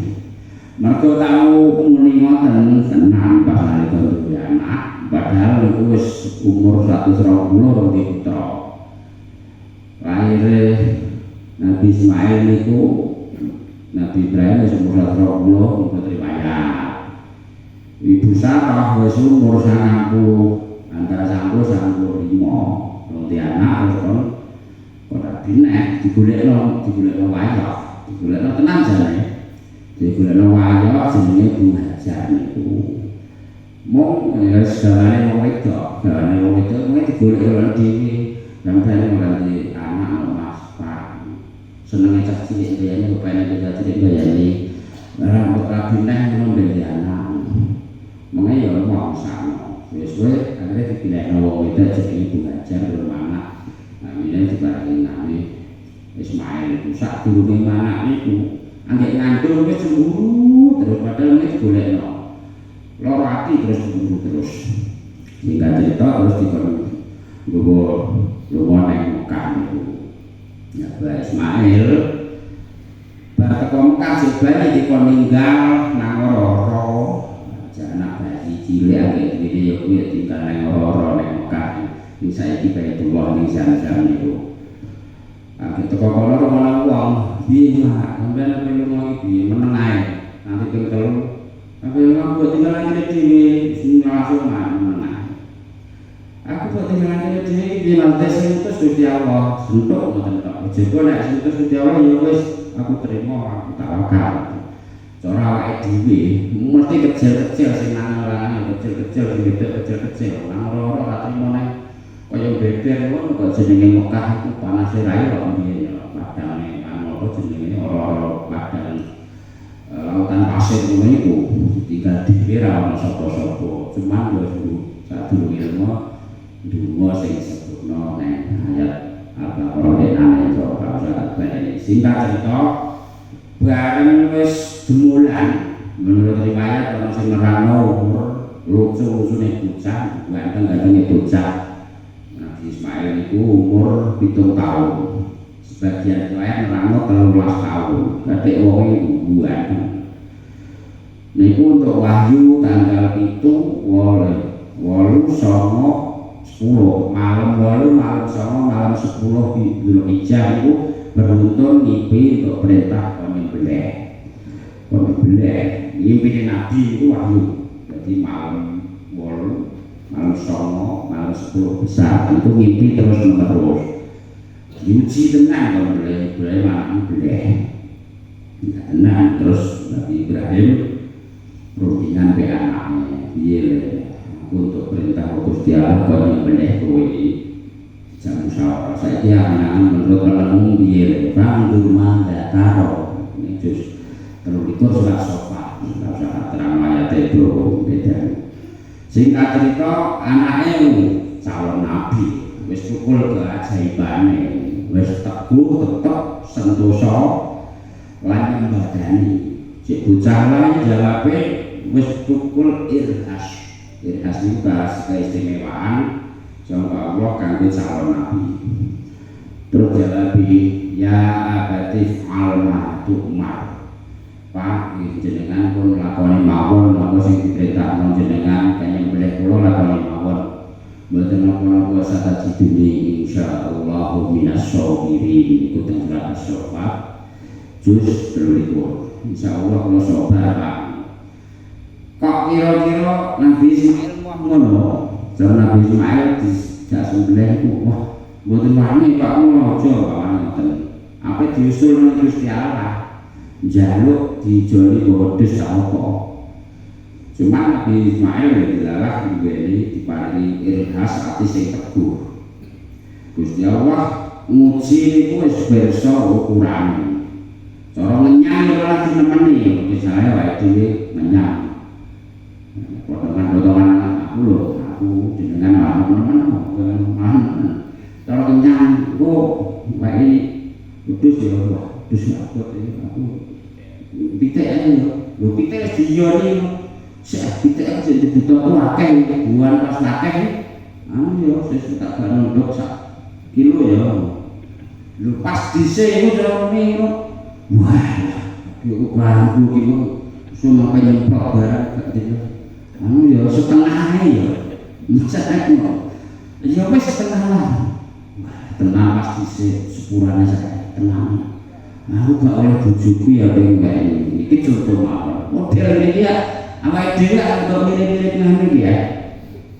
mergo tau muni ngoten tenan bakal duwe anak padahal iku wis umur 120 di putra lahir Nabi Ismail niku Nabi Ibrahim wis umur 120 menurut riwayat Ibu Sarah wis umur 90 antara 90 95 nanti anak terus kon ora dinek digolekno wayah digolekno tenan jane digolekno wayah jenenge Bu Hajar niku mong ya segalane wong wedok segalane wong wedok kuwi digolekno dhewe sampeyan ora di anak Mas Pak senenge cah cilik dene kepene cah cilik bayani ora kok kabineh ngono dhewe anak mengene ya wong sama wis-wis akhire dipilihno wong wedok jenenge Bu Hajar bermana namine diparingi nami Ismail iku sak durunge anak niku anggek ngandung wis cemburu terus padahal wis golekno loro ati terus cemburu terus singkat cerita terus dikon nggo lunga nang Mekah niku ya Ismail bar teko Mekah sik bae dikon ninggal nang ora anak bayi cilik anggek dhewe ya kuwi tinggal nang ora nang Mekah iki saiki Baitullah ning jam-jam niku aku teko kono ora wong piye mak sampeyan pengen iki meneng ae nanti ping 3 aku yang buat tinggal lagi dhewe sing langsung meneng ae aku buat tinggal lagi dhewe iki nanti sing terus Gusti Allah sentuk ngoten tok jebul nek sing terus Gusti Allah ya wis aku terima aku tawakal cara awake dhewe mesti kecil-kecil sing nang larane kecil-kecil sing kecil-kecil nang ora ora trimo nek kaya beber ngono kok jenenge Mekah iku panase rae kok piye ya padane ana jenenge ora padang lautan pasir ngono iku ketika dhewe ra ono sapa-sapa cuman yo sadurunge ilmu dungo sing disebutno nek ayat Al-Baqarah ene kok ora baleni singkat cerita bareng wis demulan menurut riwayat ana sing nerangno umur lucu-lucune bocah ganteng-gantenge bocah Ismail itu umur 7 tahun sebagian riwayat nerangno 13 tahun berarti wong iku buan niku untuk wahyu tanggal 7 8 10 malam 8 malam 9 malam 10 di Dzulhijjah itu beruntun ngipi untuk perintah penyembelih ngipi Nabi itu wahyu jadi malam 8 malam 9 malam 10 besar itu ngimpi terus menerus diuji tenang kalau Ibrahim anak boleh tenang terus Nabi Ibrahim rundingan ke anaknya iya untuk perintah Gusti Allah kau nyembelih kowe jam musyawarah saiki anak menurut kalau piye bang rumah ndak taro ini jus terus itu surat sofa surat terang ayat itu beda singkat cerita anaknya calon nabi wis tukul keajaibane wis teguh tetep sentosa lan nyembadani cek bocah lae jawabe wis tukul irhas itu bahas keistimewaan sama Allah kanggo calon nabi terus jawabi ya abatif alma tu'mar Pak, jenengan pun lakoni mawon apa sing diperintahno jenengan kaya boleh kula lakoni mawon. Mboten napa-napa sata jidune insyaallah. minas sabirin iku teng surat As-Saffat juz 23. Insyaallah kula sabar Pak. Kok kira-kira Nabi Ismail mau ngono? Cara Nabi Ismail dijak sembelih iku wah mboten wani Pak kula aja Pak ngoten. Apa diusul nang Gusti Allah. Njaluk dijoli wedhus sak apa. Cuma Nabi Ismail dilalah duweni diparingi irhas ati sing teguh. Gusti Allah nguji niku wis pirsa ukurane. Cara ngenyang ora dinemeni, misalnya wae dhewe ngenyang. Potongan-potongan aku lho, aku jenengan mana. Cara kenyang kok wae wedhus ya wedhus aku pitik ae lho pitik wis diyoni sak pitik aja dibutuhku akeh buan pas akeh anu ya wis tak nunduk sak kilo ya lho pas dhisik iku jarone wah iku bangku iku semua penyemprot barang anu ya setengah ae ya bisa aku ya wis setengah lah tenang pas dhisik sepurane sak tenang aku gak oleh bojoku ya pengen iki contoh mawon model iki ya awake dhewe kok mirip-mirip ngene iki ya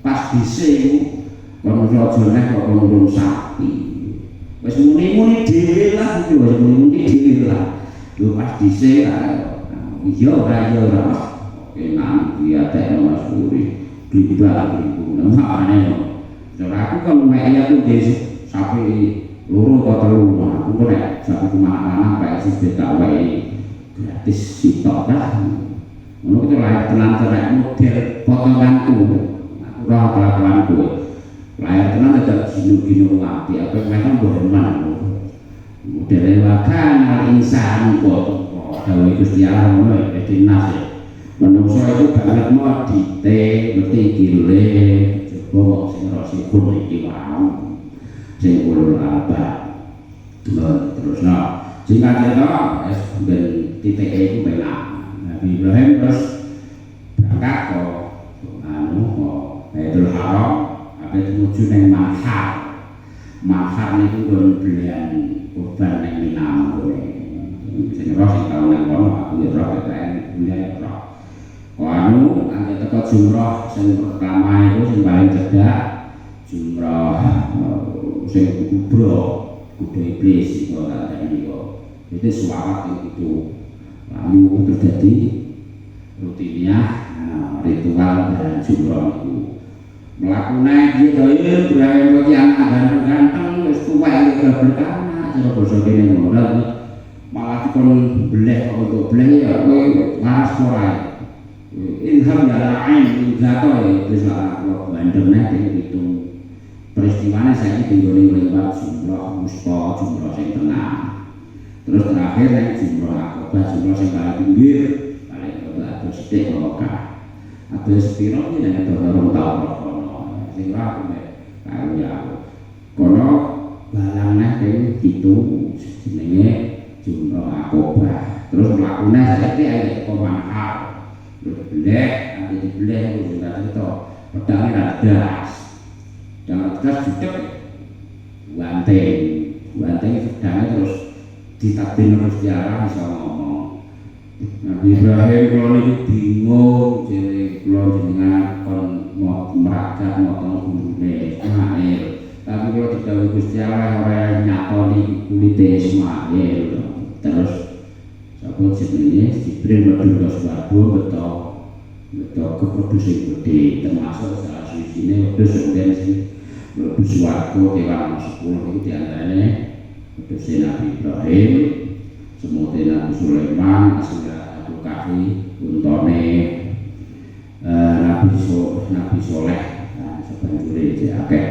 pas dhisik iku kono aja nek kok ngurung sapi wis muni-muni dhewe lah iki wis muni dhewe lah lho pas dhisik iya ora kenan dia tekno Mas Puri dibal iku namane cara aku kan mek aku dhewe sapi loro kok telu aku kok nek sapi kemana-mana kayak sih tak wae gratis sitok lah ngono itu lahir tenan nek model potonganku aku ora kelakuanku lahir tenan tetep gino-gino mati apa memang boheman model wakan al insan kok dawuh Gusti Allah ngono ya dinas manusa itu banget mau dite mesti gile coba sing rasikun iki wae sing ulul albab terus singkat cerita ben titik itu benar Nabi Ibrahim terus berangkat ke Baitul Haram apa menuju neng Mahar itu don belian kurban neng Mina sing roh sing tau neng kono aku ya roh kekaen belian roh angkat teko jumroh sing pertama itu sing paling cedhak jumroh sing kubro kudu iblis itu tadi kok itu suara itu lalu terjadi rutinnya ritual dan jumroh itu melakukan dia doa berani bagi anak ganteng wis tuwek iki berkana cara basa kene modal malah dikon bleh untuk bleh ya kowe waras ora ilham ya lain jatuh ya wis lah bandeng nek itu peristiwanya saya tinggalin lewat jumroh musta jumroh yang tenang terus terakhir yang jumroh akobah jumroh yang paling pinggir paling ada sedek lokal ada sepiro ini yang dorong tau kono sing ora aku karo ya kono balangnya yang itu jenenge jumroh akobah terus melakukannya saya ada komanhar terus belek nanti dibelek itu cerita pedangnya ada jangan tegas judek banteng sedangnya terus ditakdir terus diarah bisa ngomong Nabi Ibrahim kalau ini bingung jadi kalau jenengan kon mau meragat motong gulune Ismail tapi kalau didhawuhi Gusti Allah ora nyatoni kulite Ismail terus sapa jenenge Jibril mlebu ke swarga beto keproduksi gede termasuk salah sijine wedhus sing mlebu swarga kewan 10 itu diantaranya wedhus Nabi Ibrahim semute Nabi Sulaiman asal Abu Kahfi untone Nabi Soleh sebanjure akeh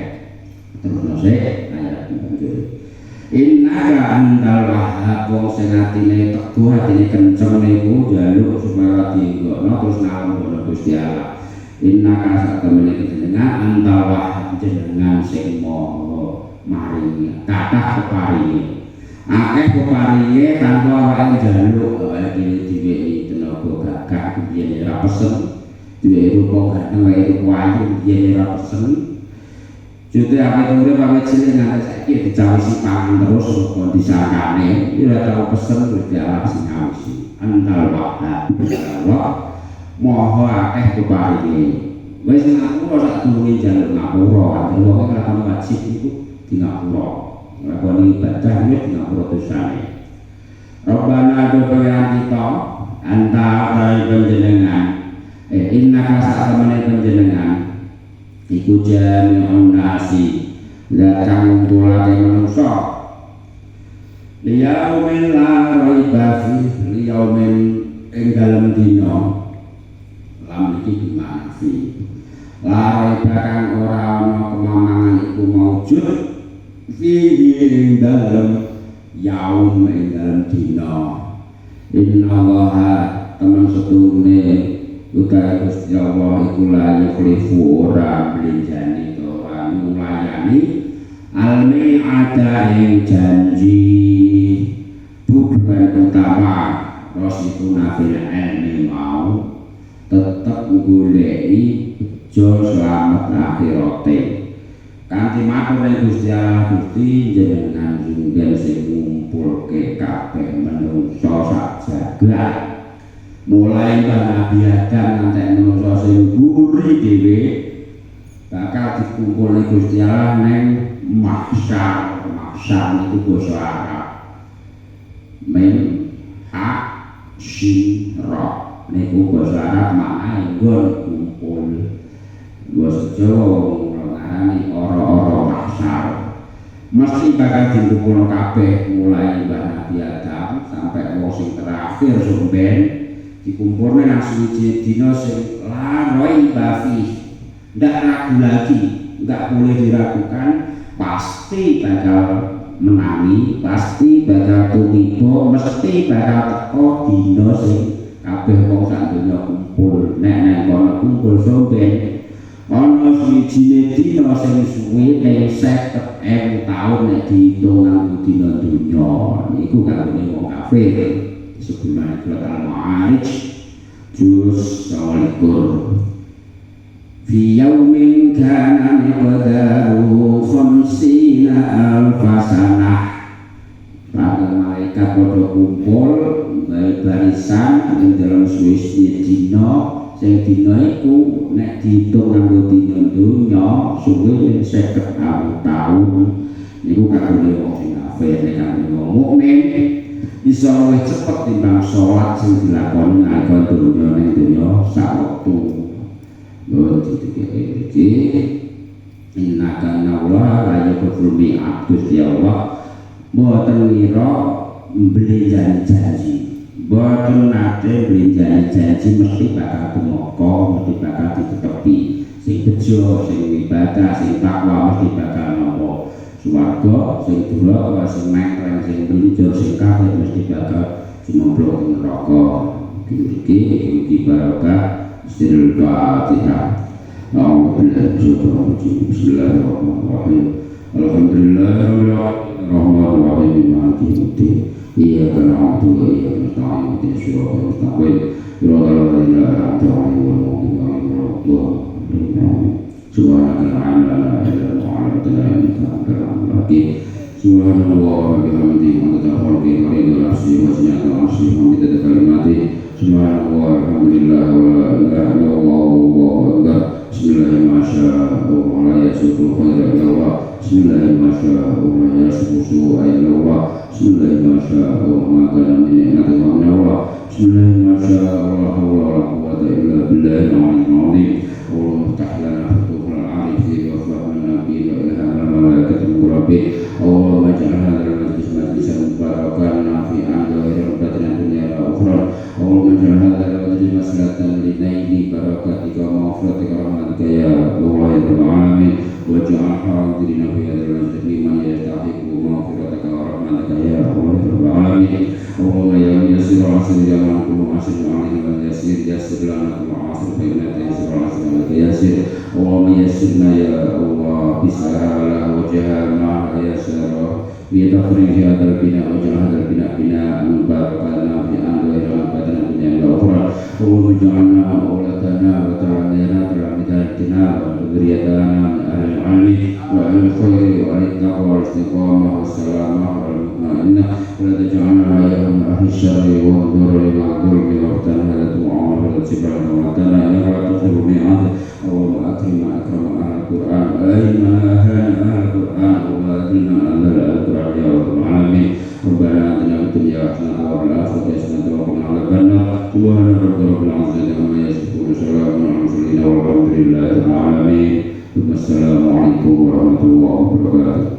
terus nase ayat banjur innaka antal wahhab wong sing atine teguh atine kenceng niku njaluk supaya digono terus ngalung Gusti Allah innaka satemene jenengan antal wahhab jenengan sing maha maringi kathah peparinge akeh peparinge tanpa awake njaluk awake dhewe tenaga gagah yen ora pesen duwe rupa ganteng wae rupa ayu yen ora pesen Jute awet urip awet cilik nganti saiki dicawisi pangan terus kondisi sakane ora tau pesen Gusti Allah sing ngawisi. Antal wahab Allah moho akeh keparinge. Wis ngapura sadurunge jaluk ngapura, wong nglakoni wajib iku di ngapura. Nglakoni ibadah wis di ngapura dosane. Rabbana do pangeran kita anta rai panjenengan innaka satamane panjenengan iku jami'un nasi la ngumpulake manungsa liyaumin la raiba fi liyaumin ing dalem dina lam iki gimana fi la raiba kang ora ana kemamangan iku maujud fi ing dalem yaum ing dalem dina innallaha temen sedurunge utai Gusti Allah iku la yukhlifu ora blinjani ora ngulayani almi ada ing janji bukan utama rasikuna fil ilmi mau tetep goleki bejo slamet akhirate kanthi matur ing Gusti Allah Gusti jenengan junggen sing ngumpulke kabeh manungsa sak jagat mulai Nabi Adam nganti manusa sing guri dhewe bakal dikumpulne Gusti Allah ning mahsyar niku basa Arab men ha syira niku basa Arab maknane nggon kumpul basa Jawa ngarani ora-ora mahsyar mesti bakal dikumpulno kabeh mulai Nabi Adam sampai wong sing terakhir sampeyan dikumpulnya nang suci dina sing laroi bafi ndak ragu lagi nggak boleh diragukan pasti bakal menangi pasti bakal tumiba mesti bakal teko dina sing kabeh wong sak donya kumpul nek nang kono kumpul sampeyan ana suwijine dina sing suwe ning 50.000 taun nek diitung nganggo dina donya niku kanggo wong kafir sebelumnya surat Al-Ma'arij juz 29 fi yaumin kana miqdaruhu 50 alfasanah para malaikat pada kumpul baik barisan ing dalam suwisine dina sing dina iku nek diitung nganggo dina donya suwe 50 taun niku kanggo wong sing kafir nek kanggo wong mukmin bisa luwih cepet timbang salat sing dilakoni nalika donya ning donya sak wektu. Lho iki innaka nawa la yakfuru bi Gusti Allah mboten ngira mbeli janji mboten nate mbeli janji mesti bakal tumeka mesti bakal ditetepi sing bejo sing ibadah sing takwa mesti bakal nampa swarga sing dula sing mengkleng sing meluncur sing kafir mesti bakal dimemplok neraka iki barokah sirul Fatihah. Bismillahirrahmanirrahim. Alhamdulillahirrahmanirrahim. Maliki yaumiddin. Iyyaka na'budu wa iyyaka nasta'in. Ihdinas siratal mustaqim. Siratal ladzina an'amta 'alaihim ghairil maghdubi 'alaihim. Subhanallah Subhanallah wa bihamdihi wa ta'ala wa nafsi wa sinata nafsi wa midada kalimati subhanallah alhamdulillah wa la ilaha illallah wallahu akbar bismillahirrahmanirrahim wa la yasufu khairan illallah bismillahirrahmanirrahim wa la yasufu su'a illallah bismillahirrahmanirrahim wa ma kana min ni'matin wa minallah bismillahirrahmanirrahim wa la hawla wa la quwwata illa billahil aliyyil azim Allahumma ta'ala Allahumma ja'al hadzal majlis majlisan mubarakan nafi'an wa batin dunya wa ukhra Allahumma ja'al hadzal majlis maslahatan linaili barakatika wa maghfiratika rahmatika ya Allah ya rabbal alamin wa ja'al hadirina fi hadzal majlis liman yastahiqu maghfiratika wa rahmatika ya Allah ya rabbal alamin Allahumma ya yassir asir ya man kullu asir alim wa yassir lana kullu asir fa inna taysir asir wa yassir Allahumma yassirna ya Allah bismillah wa jahal ma yassir بتخريج هذا البناء واجعل هذا البناء بناء مباركا نافعا غير مبتدا الدنيا والاخرى واجعلنا واولادنا وتلاميذنا تلاميذنا وذريتنا من اهل العلم واهل الخير واهل التقوى والاستقامه والسلامه والمطمئنه ولا تجعلنا اياهم من اهل الشر والضرر والظلم والتنهده وعمره سبحانه وتعالى انك لا تخلف الميعاد اللهم اكرم اهل القران واهنا اهل القران وباركنا على القران يا رب العالمين ربنا اتنا في الدنيا حسنه وفي الاخره حسنه وقنا عذاب النار سبحان رب العزه عما يصفون سلام على المرسلين والحمد لله رب العالمين ثم السلام عليكم ورحمه الله وبركاته.